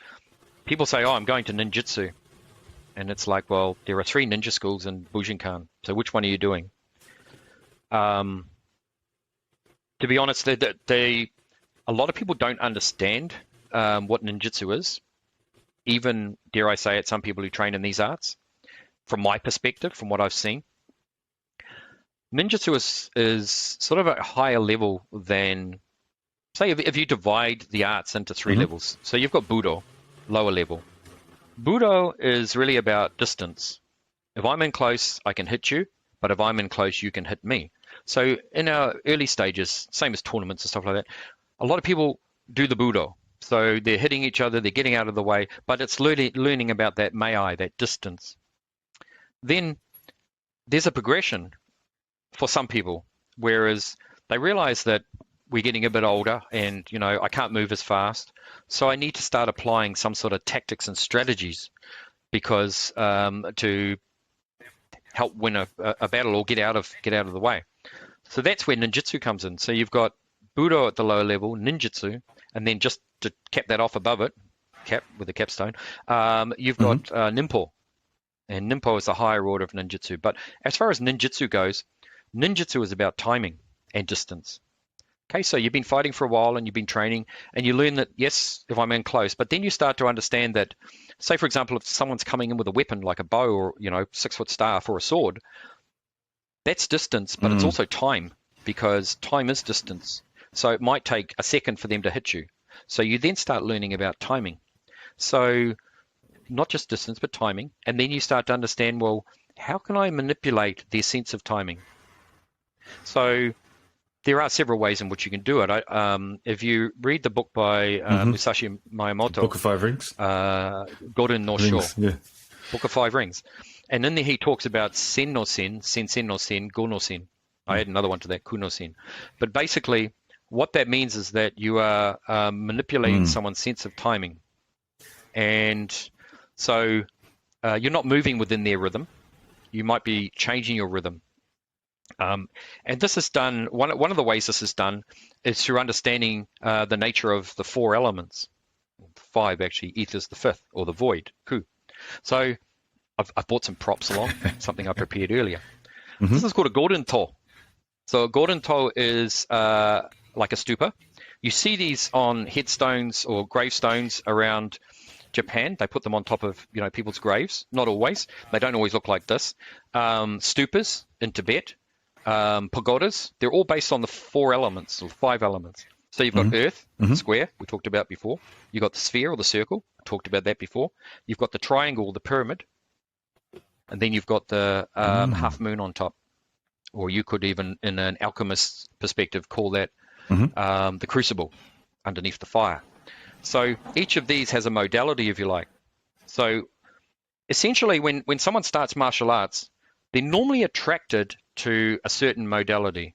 people say, I'm going to ninjutsu, and it's like, well, there are 3 ninja schools in Bujinkan, so which one are you doing? To be honest, a lot of people don't understand what ninjutsu is. Even, dare I say it, some people who train in these arts, from my perspective, from what I've seen, ninjutsu is sort of a higher level than, say, if you divide the arts into 3 levels. So you've got Budo, lower level. Budo is really about distance. If I'm in close, I can hit you, but if I'm in close, you can hit me. So in our early stages, same as tournaments and stuff like that, a lot of people do the Budo. So they're hitting each other, they're getting out of the way, but it's learning about that mei, that distance. Then there's a progression for some people, whereas they realize that we're getting a bit older and, I can't move as fast. So I need to start applying some sort of tactics and strategies because to help win a battle or get out of the way. So that's where ninjutsu comes in. So you've got Budo at the lower level, ninjutsu, and then just to cap that off above it, cap with a capstone, you've got Ninpo. And Ninpo is the higher order of ninjutsu. But as far as ninjutsu goes, ninjutsu is about timing and distance. Okay, so you've been fighting for a while and you've been training and you learn that, yes, if I'm in close, but then you start to understand that, say, for example, if someone's coming in with a weapon like a bow or, 6-foot staff or a sword, that's distance, but it's also time because time is distance. So it might take a second for them to hit you. So you then start learning about timing. So not just distance, but timing. And then you start to understand, well, how can I manipulate their sense of timing? So there are several ways in which you can do it. If you read the book by Musashi Miyamoto, Book of Five Rings, Gorin no Sho, Book of Five Rings, and in there he talks about sen no sen, sen no sen, go no sen. I had another one to that, ku no sen. But basically, what that means is that you are manipulating someone's sense of timing, and so you're not moving within their rhythm. You might be changing your rhythm. And this is done, one of the ways this is done is through understanding the nature of the 4 elements. 5 actually, ether's the 5th, or the void, ku. So I've brought some props along, something I prepared earlier. This is called a Gorin to. So a Gorin to is like a stupa. You see these on headstones or gravestones around Japan. They put them on top of people's graves. Not always. They don't always look like this. Stupas in Tibet. Pagodas, they're all based on the 4 elements or 5 elements. So you've got Earth, the square, we talked about before. You've got the sphere or the circle, talked about that before. You've got the triangle, the pyramid. And then you've got the half moon on top. Or you could even, in an alchemist perspective, call that the crucible underneath the fire. So each of these has a modality, if you like. So essentially, when someone starts martial arts, they're normally attracted to a certain modality,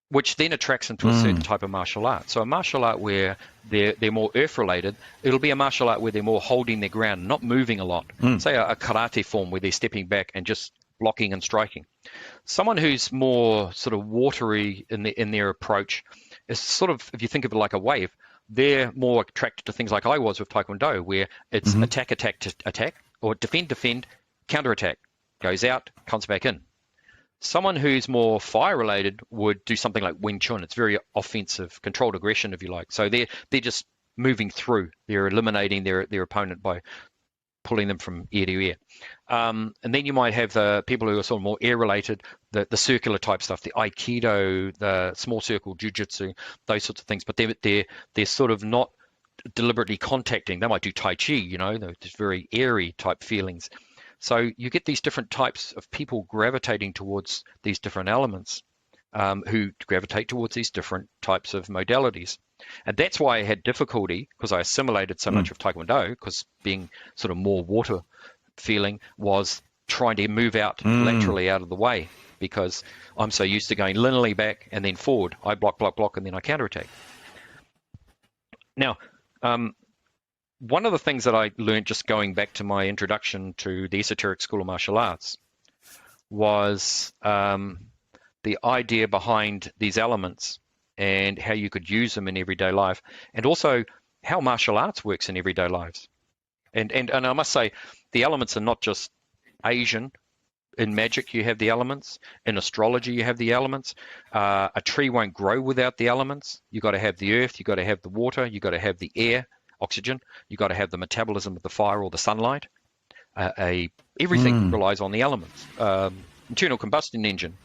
which then attracts them to a certain type of martial art. So a martial art where they're more earth-related, it'll be a martial art where they're more holding their ground, not moving a lot. Say a karate form where they're stepping back and just blocking and striking. Someone who's more sort of watery in their approach is sort of, if you think of it like a wave, they're more attracted to things like I was with Taekwondo, where it's attack, attack, attack, or defend, defend, counter-attack. Goes out, comes back in. Someone who's more fire-related would do something like Wing Chun. It's very offensive, controlled aggression, if you like. So they're just moving through. They're eliminating their opponent by pulling them from ear to ear. And then you might have the people who are sort of more air-related, the circular type stuff, the Aikido, the small circle Jiu-Jitsu, those sorts of things. But they're sort of not deliberately contacting. They might do Tai Chi, they're just very airy type feelings. So you get these different types of people gravitating towards these different elements, who gravitate towards these different types of modalities. And that's why I had difficulty, because I assimilated so much of Taekwondo, because being sort of more water feeling was trying to move out laterally out of the way, because I'm so used to going linearly back and then forward. I block, block, block, and then I counterattack. Now, one of the things that I learned just going back to my introduction to the Esoteric School of Martial Arts was the idea behind these elements and how you could use them in everyday life, and also how martial arts works in everyday lives. And I must say, the elements are not just Asian. In magic, you have the elements. In astrology, you have the elements. A tree won't grow without the elements. You've got to have the earth. You've got to have the water. You've got to have the air, oxygen. You've got to have the metabolism of the fire or the sunlight. Everything relies on the elements. Internal combustion engine.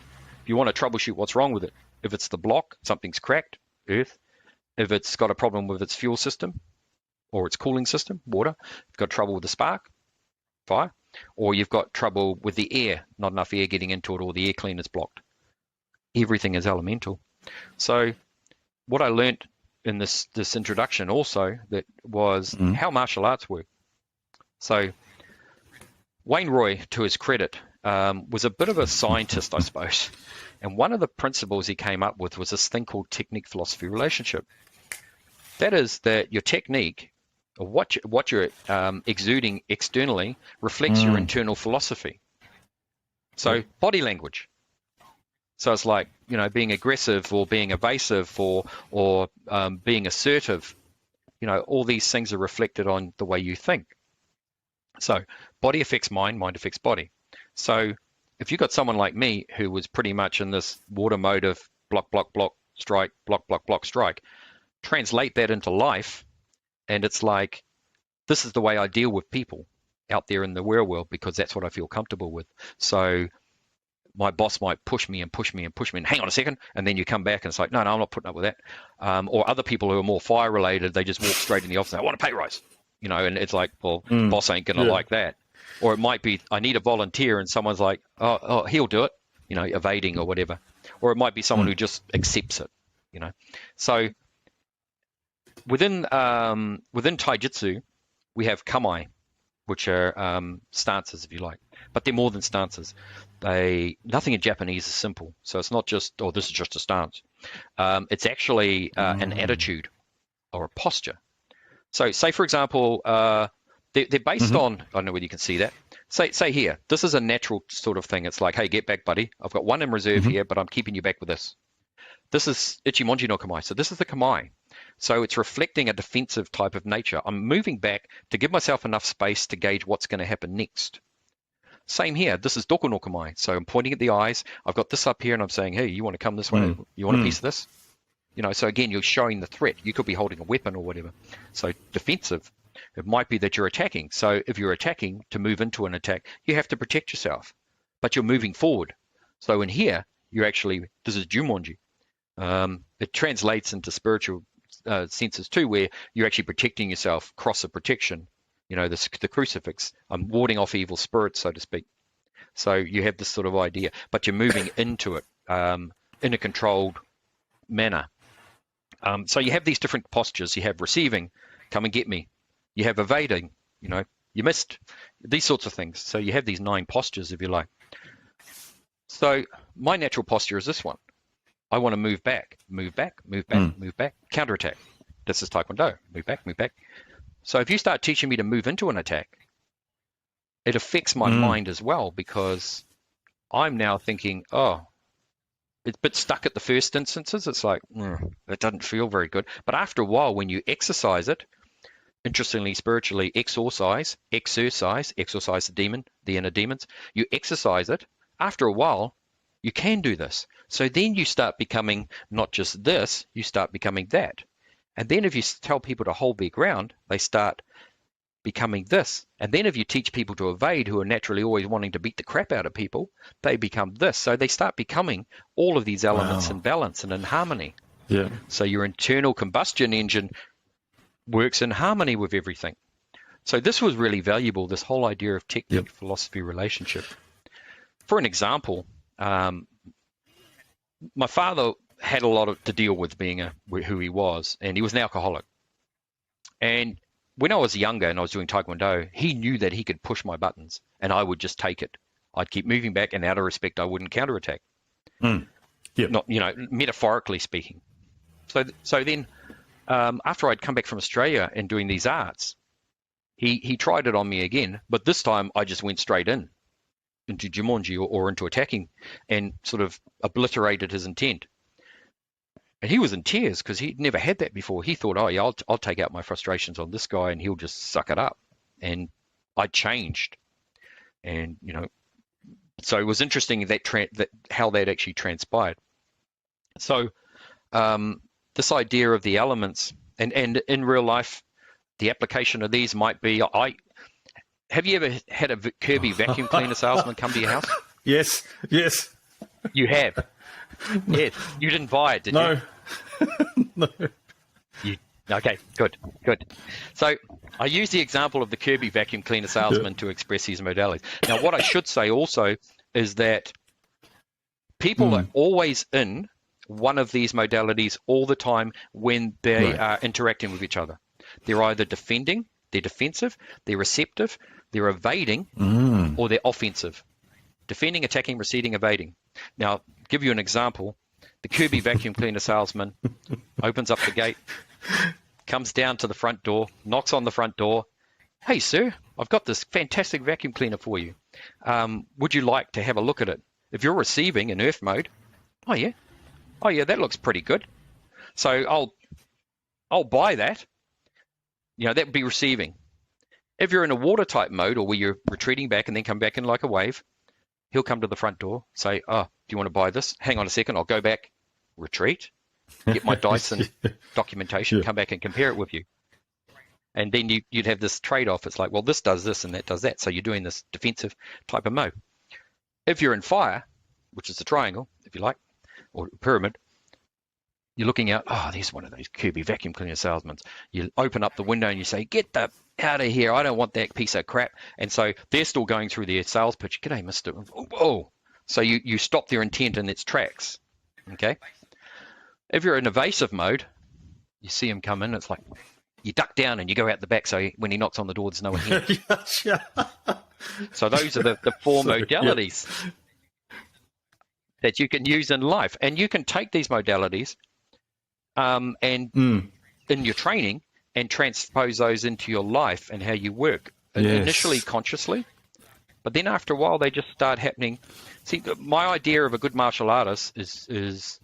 If you want to troubleshoot what's wrong with it, if it's the block, something's cracked, earth. If it's got a problem with its fuel system, or its cooling system, water. You've got trouble with the spark, fire, or you've got trouble with the air, not enough air getting into it, or the air cleaner's blocked. Everything is elemental. So what I learned in this introduction also that was how martial arts work. So Wayne Roy, to his credit, was a bit of a scientist, I suppose. And one of the principles he came up with was this thing called technique-philosophy relationship. That is that your technique, or what you're exuding externally, reflects your internal philosophy. So body language. So it's like, being aggressive or being evasive or being assertive. All these things are reflected on the way you think. So body affects mind, mind affects body. So if you've got someone like me who was pretty much in this water mode of block, block, block, strike, block, block, block, strike, translate that into life, and it's like, this is the way I deal with people out there in the real world because that's what I feel comfortable with. So my boss might push me and push me and push me and hang on a second, and then you come back and it's like, no, I'm not putting up with that. Or other people who are more fire related, they just walk straight in the office and I want a pay rise, and it's like, well, boss ain't gonna like that. Or it might be, I need a volunteer, and someone's like, oh, he'll do it, evading or whatever. Or it might be someone who just accepts it, So within Taijutsu, we have kamae, which are stances, if you like, but they're more than stances. Nothing in Japanese is simple, so it's not just, this is just a stance. It's actually an attitude or a posture. So, say for example, they're based on, I don't know whether you can see that. Say here, this is a natural sort of thing. It's like, hey, get back, buddy. I've got one in reserve here, but I'm keeping you back with this. This is Ichimonji no kamae. So this is the kamae. So it's reflecting a defensive type of nature. I'm moving back to give myself enough space to gauge what's going to happen next. Same here. This is doko no kamae. So I'm pointing at the eyes. I've got this up here, and I'm saying, hey, you want to come this way? You want a piece of this? So again, you're showing the threat. You could be holding a weapon or whatever. So defensive. It might be that you're attacking. So if you're attacking, to move into an attack, you have to protect yourself. But you're moving forward. So in here, this is Jumonji. It translates into spiritual senses too, where you're actually protecting yourself, cross of protection, the crucifix. I'm warding off evil spirits, so to speak. So you have this sort of idea, but you're moving into it in a controlled manner. So you have these different postures. You have receiving, come and get me. You have evading, you missed, these sorts of things. So you have these 9 postures, if you like. So my natural posture is this one. I want to move back, move back, move back, move back, counterattack. This is Taekwondo, move back, move back. So if you start teaching me to move into an attack, it affects my mind as well, because I'm now thinking, it's a bit stuck at the first instances. It's like, it doesn't feel very good. But after a while, when you exercise it, interestingly, spiritually, exorcise the demon, the inner demons, you exercise it. After a while, you can do this. So then you start becoming not just this, you start becoming that. And then if you tell people to hold their ground, they start becoming this. And then if you teach people to evade, who are naturally always wanting to beat the crap out of people, they become this. So they start becoming all of these elements in balance and in harmony. Yeah. So your internal combustion engine works in harmony with everything. So this was really valuable, this whole idea of technique, philosophy, relationship. For an example, my father had a lot to deal with being who he was, and he was an alcoholic. And when I was younger and I was doing Taekwondo, he knew that he could push my buttons and I would just take it. I'd keep moving back, and out of respect, I wouldn't counterattack. Not, metaphorically speaking. So then, after I'd come back from Australia and doing these arts, he tried it on me again, but this time I just went straight into Jumonji or into attacking, and sort of obliterated his intent. And he was in tears because he'd never had that before. He thought, I'll take out my frustrations on this guy and he'll just suck it up. And I changed. And, so it was interesting how that actually transpired. So this idea of the elements, and in real life, the application of these might be, have you ever had a Kirby vacuum cleaner salesman come to your house? Yes. You have? Yes. You didn't buy it, did you? No. You Okay, good. So I use the example of the Kirby vacuum cleaner salesman to express these modalities. Now, what I should say also is that people are always in one of these modalities all the time when they are interacting with each other. They're either defending, they're defensive, they're receptive, they're evading, or they're offensive. Defending, attacking, receding, evading. Now, give you an example. The Kirby vacuum cleaner salesman opens up the gate, comes down to the front door, knocks on the front door. Hey, sir, I've got this fantastic vacuum cleaner for you. Would you like to have a look at it? If you're receiving in earth mode, oh yeah, that looks pretty good. So I'll buy that. That would be receiving. If you're in a water type mode, or where you're retreating back and then come back in like a wave, he'll come to the front door, say, oh, do you want to buy this? Hang on a second, I'll go back, retreat, get my dice and documentation, come back and compare it with you. And then you'd have this trade-off. It's like, well, this does this and that does that. So you're doing this defensive type of mode. If you're in fire, which is a triangle, if you like, or a pyramid, you're looking out, oh, there's one of those Kirby vacuum cleaner salesmen. You open up the window and you say, get the out of here. I don't want that piece of crap. And so they're still going through their sales pitch. G'day, mister. Oh. So you stop their intent in its tracks. Okay. If you're in evasive mode, you see him come in. It's like you duck down and you go out the back. So when he knocks on the door, there's no one here. So those are the four modalities that you can use in life. And you can take these modalities and in your training and transpose those into your life and how you work. Initially consciously, but then after a while they just start happening. See, my idea of a good martial artist is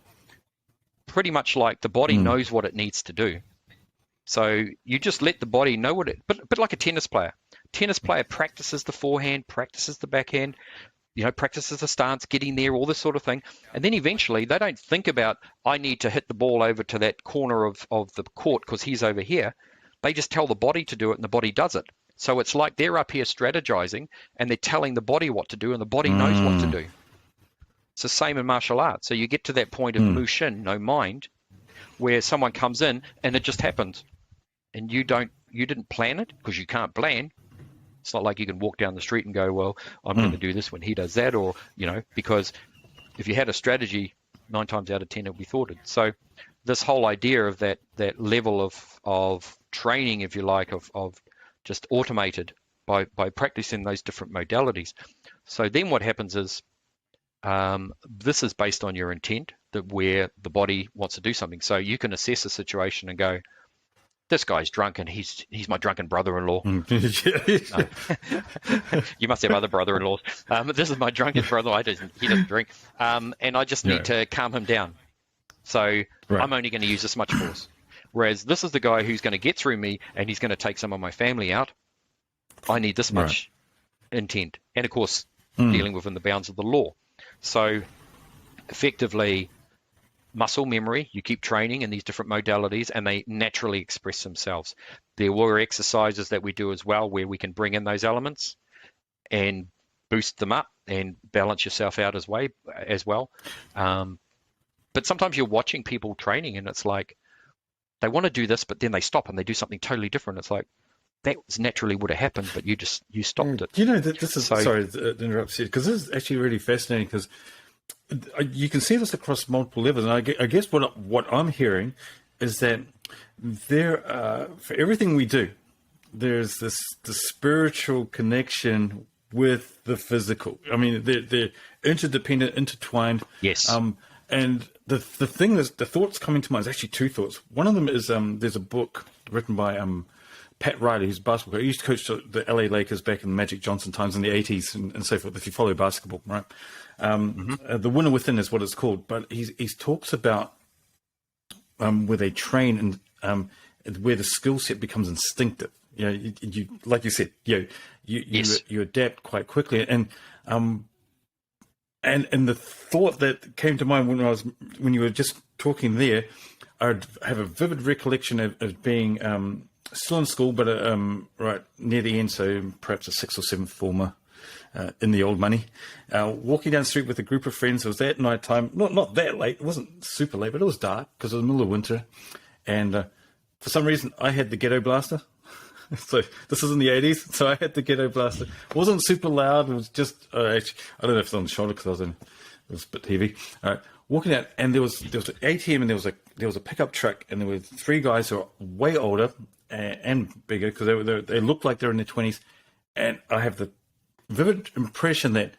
pretty much like the body knows what it needs to do. So you just let the body know what but like a tennis player. Tennis player practices the forehand, practices the backhand, practices the stance, getting there, all this sort of thing. And then eventually they don't think about, I need to hit the ball over to that corner of the court because he's over here. They just tell the body to do it and the body does it. So it's like they're up here strategizing and they're telling the body what to do and the body knows what to do. It's the same in martial arts. So you get to that point of mushin, no mind, where someone comes in and it just happens. And you didn't plan it because you can't plan. It's not like you can walk down the street and go, well, I'm going to do this when he does that, or, because if you had a strategy, 9 times out of 10 it'll be thwarted. So this whole idea of that level of training, if you like, of just automated by practicing those different modalities. So then what happens is this is based on your intent, that where the body wants to do something. So you can assess a situation and go, this guy's drunk and he's my drunken brother-in-law. You must have other brother-in-laws. This is my drunken brother. He doesn't drink. And I just need to calm him down. So I'm only going to use this much force. Whereas this is the guy who's going to get through me and he's going to take some of my family out. I need this much intent. And of course, dealing within the bounds of the law. So effectively, muscle memory, you keep training in these different modalities and they naturally express themselves. There were exercises that we do as well where we can bring in those elements and boost them up and balance yourself out as well. But sometimes you're watching people training and it's like they want to do this, but then they stop and they do something totally different. It's like that naturally would have happened, but you stopped it. This is sorry to interrupt you, because this is actually really fascinating, because you can see this across multiple levels, and I guess what I'm hearing is that there, for everything we do, there's the spiritual connection with the physical. I mean, they're interdependent, intertwined. Yes. And the thing is, the thoughts coming to mind is actually two thoughts. One of them is there's a book written by Pat Riley, who's a basketball coach. He used to coach the LA Lakers back in the Magic Johnson times in the 80s and so forth, if you follow basketball, right? The Winner Within is what it's called. But he talks about where they train and where the skill set becomes instinctive. You like you said, you adapt quite quickly. And the thought that came to mind when you were just talking there, I have a vivid recollection of being still in school, but right near the end, so perhaps a 6th or 7th former in the old money, walking down the street with a group of friends. It was that night time, not that late. It wasn't super late, but it was dark because it was the middle of winter. And for some reason, I had the ghetto blaster. So this is in the 80s, so I had the ghetto blaster. It wasn't super loud. It was just, actually, I don't know if it's on the shoulder because it was a bit heavy. Walking out, and there was an ATM, and there was a pickup truck, and there were three guys who were way older and bigger because they looked like they're in their 20s. And I have the vivid impression that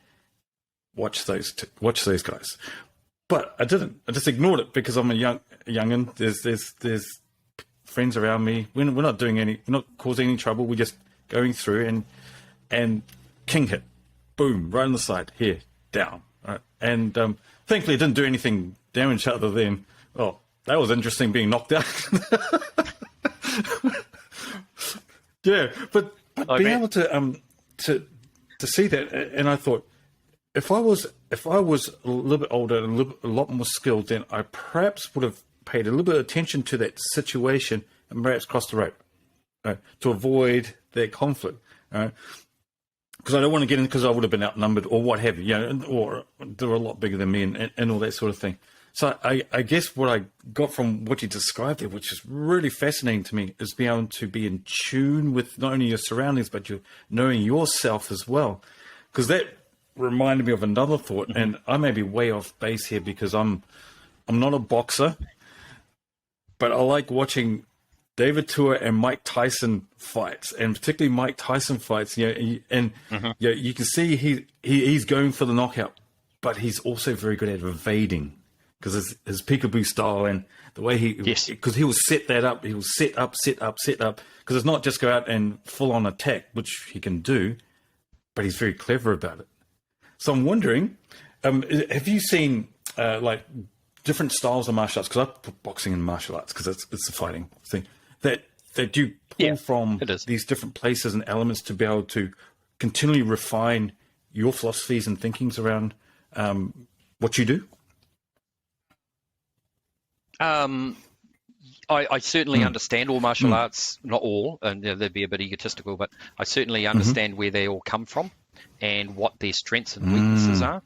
watch those guys, but I didn't. I just ignored it because I'm a youngin. There's friends around me. We're not causing any trouble. We're just going through and king hit, boom, right on the side, here, down. Right? And thankfully it didn't do anything damage other than, oh, that was interesting being knocked out. Yeah, but being able to see that, and I thought, if I was a little bit older and a lot more skilled, then I perhaps would have paid a little bit of attention to that situation and perhaps crossed the road to avoid that conflict. Because I don't want to get in because I would have been outnumbered or what have you, or they were a lot bigger than me and all that sort of thing. So I guess what I got from what you described there, which is really fascinating to me, is being able to be in tune with not only your surroundings, but you're knowing yourself as well. Because that reminded me of another thought, and I may be way off base here because I'm not a boxer, but I like watching David Tua and Mike Tyson fights, and particularly Mike Tyson fights. You can see he's going for the knockout, but he's also very good at evading because his peekaboo style and the way because he will set that up. He will set up, because it's not just go out and full on attack, which he can do, but he's very clever about it. So I'm wondering, have you seen like different styles of martial arts? Because I put boxing in martial arts because it's a fighting thing. That you pull from these different places and elements to be able to continually refine your philosophies and thinkings around what you do? I certainly understand all martial arts, not all, and they'd be a bit egotistical, but I certainly understand where they all come from and what their strengths and weaknesses are,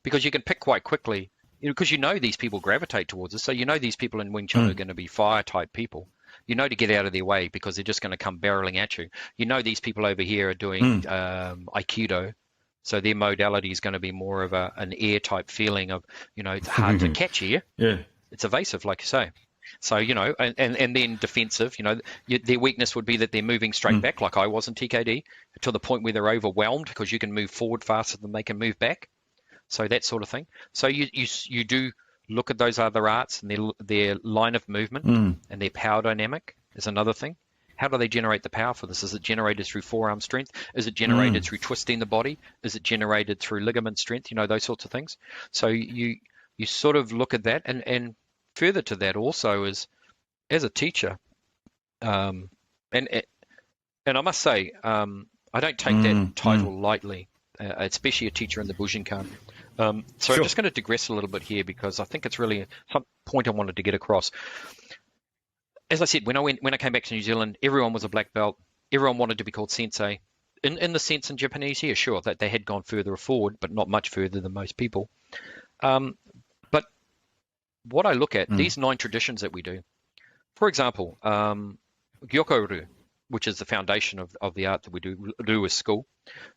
because you can pick quite quickly, because these people gravitate towards us. So these people in Wing Chun are going to be fire type people. To get out of their way because they're just going to come barreling at you. These people over here are doing Aikido, so their modality is going to be more of an air type feeling of, it's hard to catch here. Yeah, it's evasive, like you say. So, and then defensive, their weakness would be that they're moving straight back, like I was in TKD, to the point where they're overwhelmed because you can move forward faster than they can move back. So that sort of thing. So you do look at those other arts and their line of movement and their power dynamic is another thing. How do they generate the power for this? Is it generated through forearm strength? Is it generated through twisting the body? Is it generated through ligament strength? Those sorts of things. So you sort of look at that, and further to that also is, as a teacher, and I must say, I don't take that title lightly, especially a teacher in the Bujinkan. So I'm just going to digress a little bit here because I think it's really some point I wanted to get across. As I said, when I came back to New Zealand, everyone was a black belt. Everyone wanted to be called sensei. In the sense in Japanese here, sure, that they had gone further forward, but not much further than most people. But what I look at, these 9 traditions that we do, for example, Gyokoru, which is the foundation of the art that we do as school.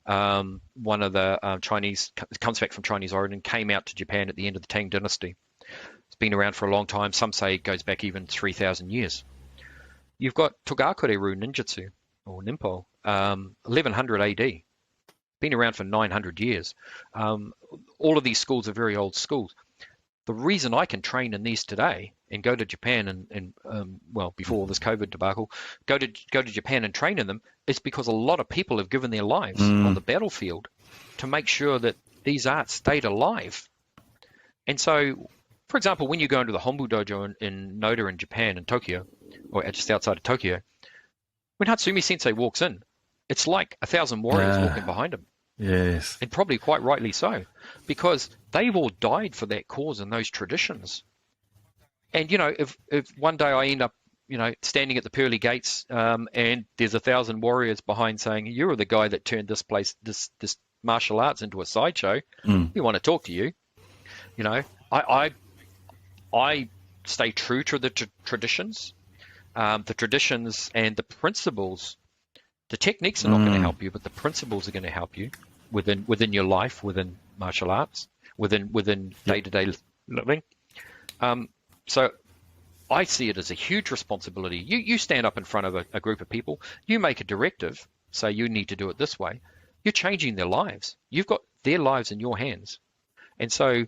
One of the Chinese, comes back from Chinese origin, came out to Japan at the end of the Tang dynasty. It's been around for a long time. Some say it goes back even 3,000 years. You've got Togakureru Ninjutsu, or Ninpo, 1100 AD. Been around for 900 years. All of these schools are very old schools. The reason I can train in these today and go to Japan and before this COVID debacle, go to Japan and train in them is because a lot of people have given their lives on the battlefield to make sure that these arts stayed alive. And so, for example, when you go into the Hombu Dojo in Noda in Japan, in Tokyo, or just outside of Tokyo, when Hatsumi Sensei walks in, it's like 1,000 warriors walking behind him. Yes. And probably quite rightly so, because they've all died for that cause and those traditions. And, if one day I end up, standing at the pearly gates and there's 1,000 warriors behind saying, you're the guy that turned this place, this martial arts into a sideshow, we want to talk to you. I stay true to the traditions. the traditions and the principles. The techniques are not going to help you, but the principles are going to help you within your life, within martial arts, within day-to-day living. So I see it as a huge responsibility. You stand up in front of a group of people, you make a directive, say you need to do it this way. You're changing their lives. You've got their lives in your hands. And so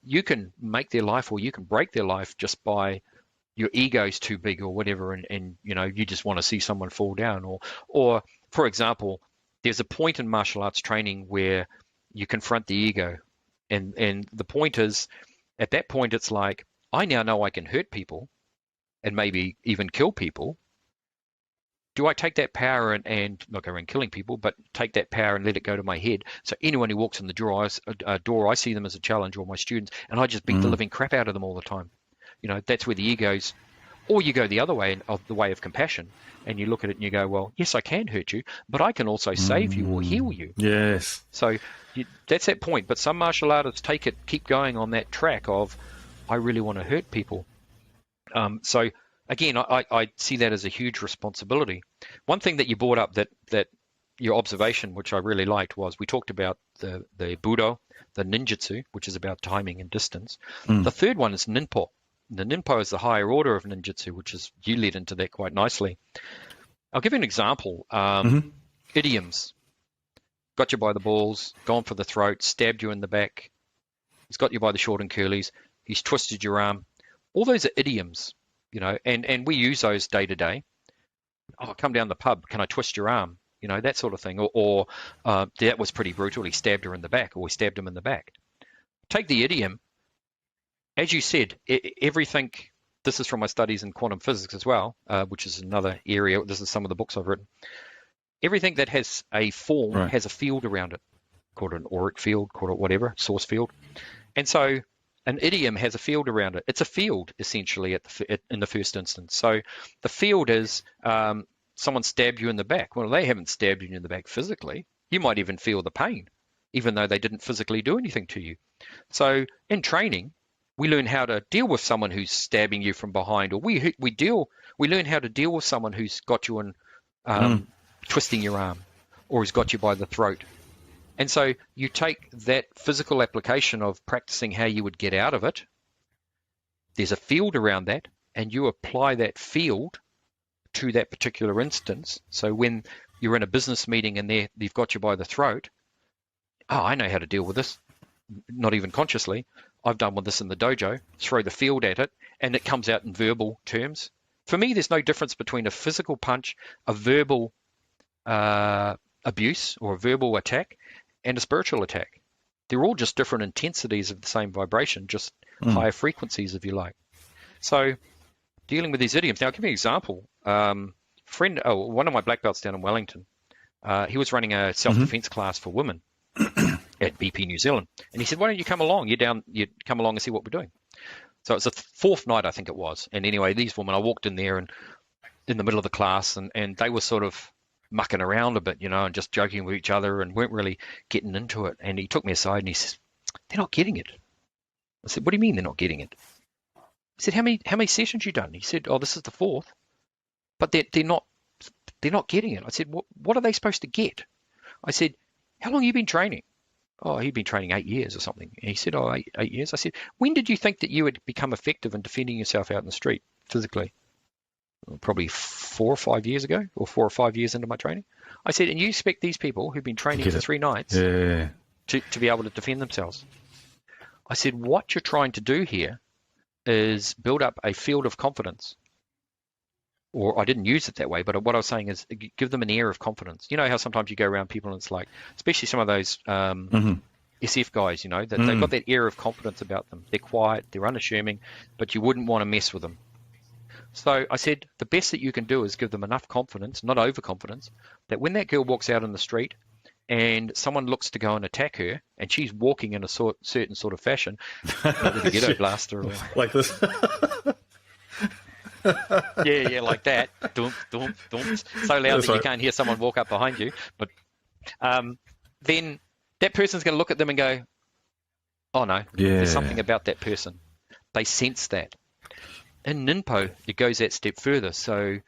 you can make their life or you can break their life just by your ego's too big or whatever, and you just want to see someone fall down, or for example, there's a point in martial arts training where you confront the ego, and the point is, at that point it's like, I now know I can hurt people and maybe even kill people. Do I take that power and not go around killing people, but take that power and let it go to my head? So anyone who walks in the door, I see them as a challenge, or my students, and I just beat the living crap out of them all the time. That's where the ego's, or you go the other way, of the way of compassion, and you look at it and you go, well, yes, I can hurt you, but I can also save you or heal you. Yes. So that's that point. But some martial artists keep going on that track of, I really want to hurt people. So again, I see that as a huge responsibility. One thing that you brought up that your observation, which I really liked, was we talked about the Budo, the ninjutsu, which is about timing and distance. The third one is Ninpo. The Ninpo is the higher order of ninjutsu, which is, you led into that quite nicely. I'll give you an example. Idioms. Got you by the balls, gone for the throat, stabbed you in the back. He's got you by the short and curlies. He's twisted your arm. All those are idioms, and we use those day to day. Oh, come down the pub. Can I twist your arm? That sort of thing. Or that was pretty brutal. He stabbed her in the back, or he stabbed him in the back. Take the idiom. As you said, everything, this is from my studies in quantum physics as well, which is another area. This is some of the books I've written. Everything that has a form has a field around it, called an auric field, called it whatever, source field. And so an idiom has a field around it. It's a field, essentially, in the first instance. So the field is someone stabbed you in the back. Well, they haven't stabbed you in the back physically. You might even feel the pain, even though they didn't physically do anything to you. So in training, we learn how to deal with someone who's stabbing you from behind, or we learn how to deal with someone who's got you in twisting your arm, or has got you by the throat. And so you take that physical application of practicing how you would get out of it. There's a field around that, and you apply that field to that particular instance. So when you're in a business meeting and they've got you by the throat, I know how to deal with this, not even consciously. I've done with this in the dojo, throw the field at it, and it comes out in verbal terms. For me, there's no difference between a physical punch, a verbal abuse or a verbal attack, and a spiritual attack. They're all just different intensities of the same vibration, just higher frequencies, if you like. So dealing with these idioms. Now, I'll give you an example. One of my black belts down in Wellington, he was running a self-defense class for women at BP New Zealand. And he said, why don't you come along? You'd come along and see what we're doing. So it's the fourth night, I think it was. And anyway, these women, I walked in there and in the middle of the class, and they were sort of mucking around a bit, and just joking with each other and weren't really getting into it. And he took me aside and he says, they're not getting it. I said, what do you mean they're not getting it? He said, how many sessions you done? He said, oh, this is the fourth. But they're not getting it. I said, what are they supposed to get? I said, how long have you been training? Oh, he'd been training 8 years or something. And he said, oh, 8 years. I said, when did you think that you would become effective in defending yourself out in the street physically? Well, probably 4 or 5 years ago, or 4 or 5 years into my training. I said, and you expect these people who've been training for 3 nights to be able to defend themselves? I said, what you're trying to do here is build up a field of confidence. Or I didn't use it that way, but what I was saying is give them an air of confidence. You know how sometimes you go around people and it's like, especially some of those SF guys, that they've got that air of confidence about them. They're quiet, they're unassuming, but you wouldn't want to mess with them. So I said, the best that you can do is give them enough confidence, not overconfidence, that when that girl walks out in the street and someone looks to go and attack her and she's walking in a certain sort of fashion, not with a ghetto blaster or like this. yeah, like that. Dum, dum, dum. So loud that you can't hear someone walk up behind you. But then that person's going to look at them and go, oh no, there's something about that person. They sense that. In Ninpo, it goes that step further. So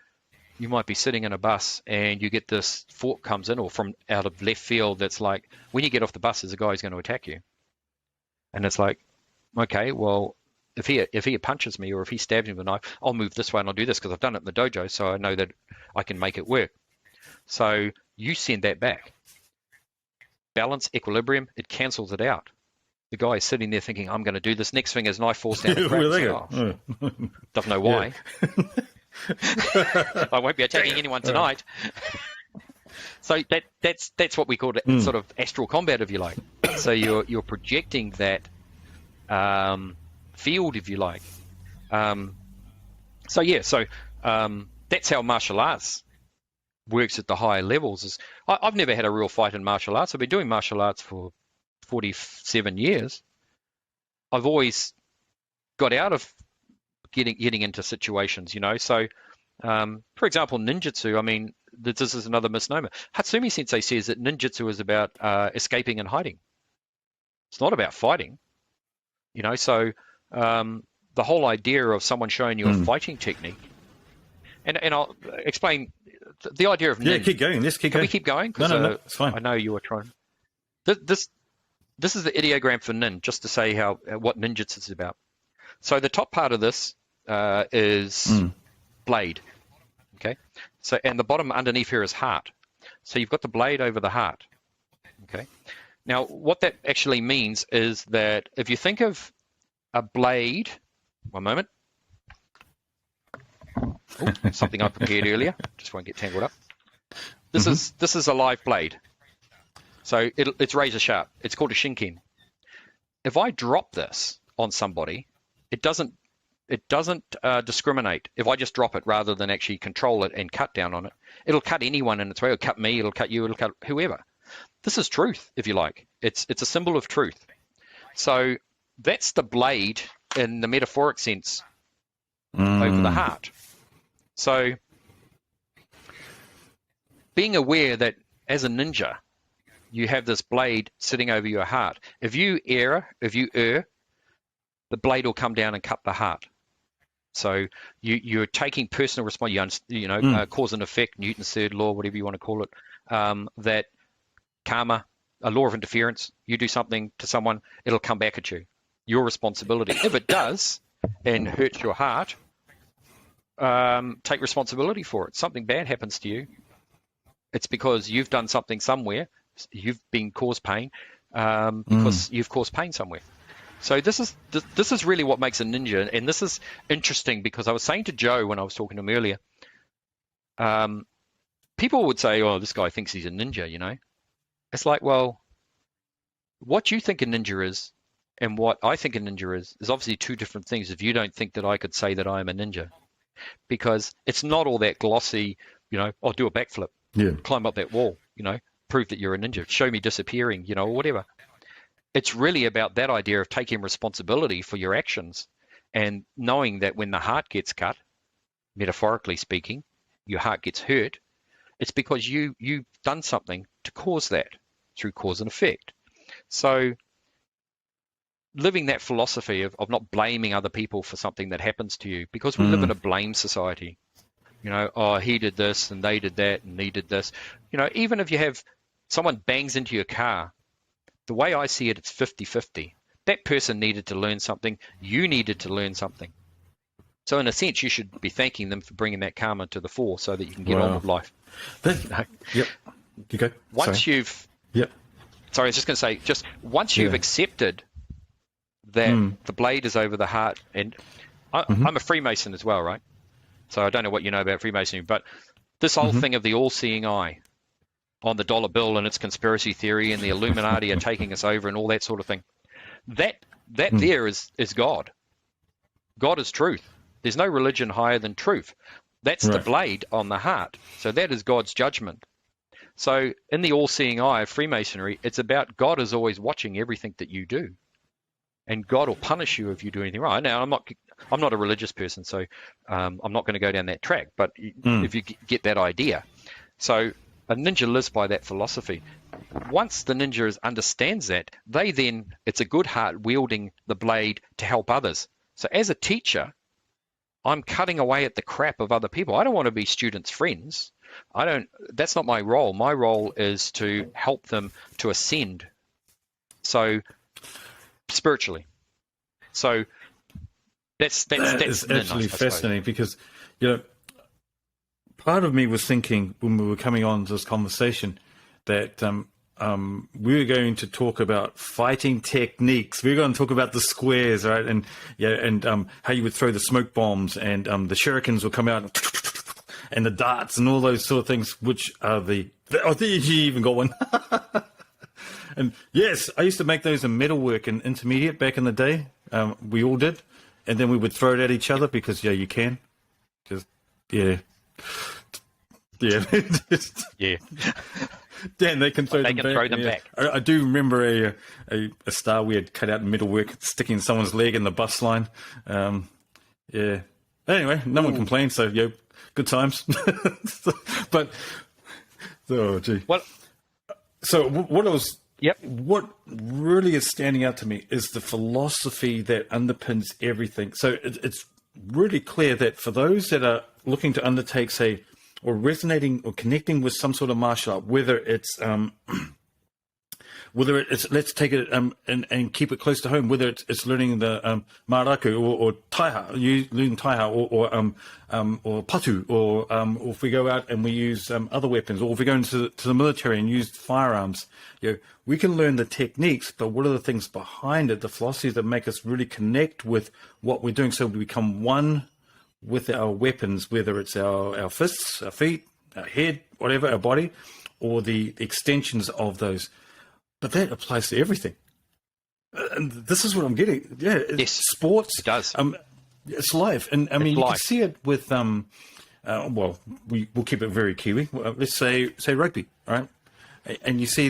you might be sitting in a bus and you get this thought comes in, or from out of left field, that's like, when you get off the bus, there's a guy who's going to attack you. And it's like, okay, well, if he punches me or if he stabs me with a knife, I'll move this way and I'll do this because I've done it in the dojo, so I know that I can make it work. So you send that back. Balance, equilibrium, it cancels it out. The guy is sitting there thinking, I'm going to do this. Next thing, his knife falls down and cracks. Where they go? Doesn't know why. I won't be attacking anyone tonight. So that's what we call it, sort of astral combat, if you like. So you're projecting that field, if you like. So that's how martial arts works at the higher levels. I've never had a real fight in martial arts. I've been doing martial arts for 47 years. I've always got out of getting into situations, So, for example, ninjutsu, I mean, this is another misnomer. Hatsumi Sensei says that ninjutsu is about escaping and hiding. It's not about fighting, So the whole idea of someone showing you a fighting technique, and I'll explain the idea of ninja. Yeah, keep going. Let's keep going. Can we keep going? No, it's fine. I know you were trying. This is the ideogram for nin, just to say what ninjutsu is about. So the top part of this is blade. Okay. So, and the bottom underneath here is heart. So you've got the blade over the heart. Okay. Now, what that actually means is that if you think of a blade, one moment. Ooh, something I prepared earlier. Just won't get tangled up. This is a live blade. So it's razor sharp. It's called a shinken. If I drop this on somebody, it doesn't discriminate. If I just drop it rather than actually control it and cut down on it, it'll cut anyone in its way. It'll cut me. It'll cut you. It'll cut whoever. This is truth, if you like. It's a symbol of truth. So that's the blade in the metaphoric sense over the heart. So being aware that as a ninja, you have this blade sitting over your heart. If you err, the blade will come down and cut the heart. So you're taking personal responsibility, cause and effect, Newton's third law, whatever you want to call it, that karma, a law of interference, you do something to someone, it'll come back at you. Your responsibility. If it does and hurts your heart, take responsibility for it. Something bad happens to you, it's because you've done something somewhere, you've been caused pain, because you've caused pain somewhere. So this is really what makes a ninja, and this is interesting because I was saying to Joe when I was talking to him earlier, people would say, "Oh, this guy thinks he's a ninja," It's like, well, what you think a ninja is and what I think a ninja is obviously two different things. If you don't think that I could say that I am a ninja, because it's not all that glossy, I'll do a backflip, climb up that wall, prove that you're a ninja, show me disappearing, or whatever. It's really about that idea of taking responsibility for your actions and knowing that when the heart gets cut, metaphorically speaking, your heart gets hurt, it's because you've done something to cause that through cause and effect. So living that philosophy of not blaming other people for something that happens to you, because we live in a blame society. Oh, he did this and they did that and he did this. Even if you have someone bangs into your car, the way I see it, it's 50-50. That person needed to learn something. You needed to learn something. So in a sense, you should be thanking them for bringing that karma to the fore so that you can get on with life. Yep. You go. Once you've... Yep. Sorry, I was just going to say, just once you've accepted that the blade is over the heart, and I'm a Freemason as well, right? So I don't know what you know about Freemasonry, but this whole thing of the all-seeing eye on the dollar bill and its conspiracy theory and the Illuminati are taking us over and all that sort of thing, that there is God. God is truth. There's no religion higher than truth. That's the blade on the heart. So that is God's judgment. So in the all-seeing eye of Freemasonry, it's about God is always watching everything that you do. And God will punish you if you do anything wrong. Now, I'm not a religious person, so I'm not going to go down that track. But if you get that idea. So a ninja lives by that philosophy. Once the ninja understands that, it's a good heart wielding the blade to help others. So as a teacher, I'm cutting away at the crap of other people. I don't want to be students' friends. That's not my role. My role is to help them to ascend. So spiritually. So that's it's actually fascinating because, part of me was thinking when we were coming on to this conversation that we were going to talk about fighting techniques. We were going to talk about the squares, right? And how you would throw the smoke bombs, and the shurikens would come out, and the darts and all those sort of things, which are I think you even got one. And yes, I used to make those in metalwork in intermediate back in the day. We all did. And then we would throw it at each other because, you can. Just, yeah. Yeah. Yeah. Dan, they can throw them back. I do remember a star we had cut out in metalwork, sticking someone's leg in the bus line. Yeah. Anyway, no one complained, so, good times. But, oh, gee. Well, so what I was... Yep. What really is standing out to me is the philosophy that underpins everything. So it's really clear that for those that are looking to undertake, say, or resonating or connecting with some sort of martial art, whether it's let's take it and keep it close to home, whether it's learning the maraku or taiha, learning taiha or patu, or if we go out and we use other weapons, or if we go into the military and use firearms, we can learn the techniques, but what are the things behind it, the philosophies that make us really connect with what we're doing, so we become one with our weapons, whether it's our fists, our feet, our head, whatever, our body, or the extensions of those. But that applies to everything. And this is what I'm getting. Yeah, yes, sports. It does. It's life. And I mean, you can see it with, we'll keep it very Kiwi. Let's say rugby, right? And you see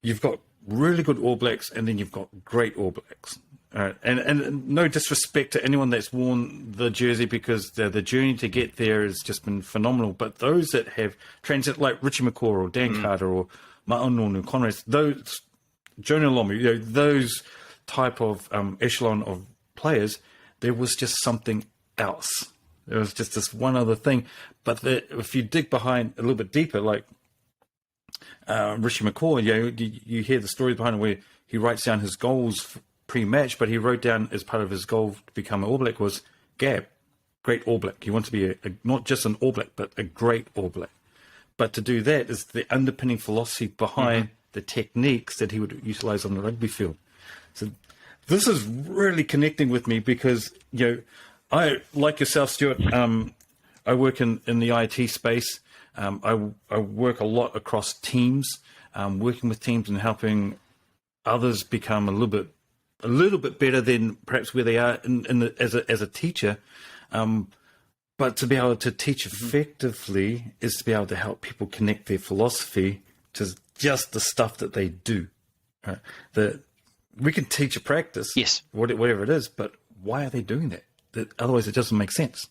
you've got really good All Blacks, and then you've got great All Blacks. And no disrespect to anyone that's worn the jersey, because the journey to get there has just been phenomenal. But those that have transit, like Richie McCaw or Dan Carter or Ma'anonu Conrads, those Jonah Lomu, those type of echelon of players, there was just something else. There was just this one other thing. But if you dig behind a little bit deeper, like Richie McCaw, you hear the story behind it where he writes down his goals pre-match, but he wrote down as part of his goal to become an All Black was Gab, great All Black. He wants to be not just an All Black, but a great All Black. But to do that is the underpinning philosophy behind the techniques that he would utilize on the rugby field. So this is really connecting with me because, I, like yourself, Stuart, I work in the IT space. I work a lot across teams, working with teams and helping others become a little bit better than perhaps where they are as a teacher. But to be able to teach effectively is to be able to help people connect their philosophy to just the stuff that they do. Right? We can teach a practice, yes, whatever it is, but why are they doing that? Otherwise, it doesn't make sense.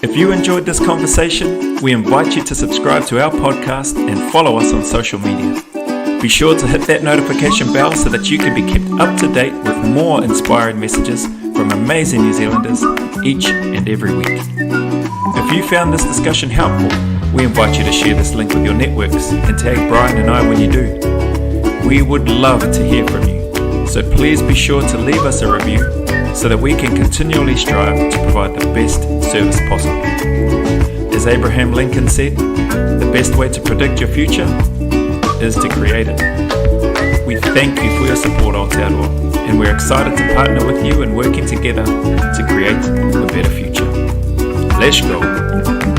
If you enjoyed this conversation, we invite you to subscribe to our podcast and follow us on social media. Be sure to hit that notification bell so that you can be kept up to date with more inspiring messages from amazing New Zealanders each and every week. If you found this discussion helpful, we invite you to share this link with your networks and tag Brian and I when you do. We would love to hear from you, so please be sure to leave us a review so that we can continually strive to provide the best service possible. As Abraham Lincoln said, the best way to predict your future is to create it. We thank you for your support, Aotearoa, and we're excited to partner with you and working together to create a better future. Let's go.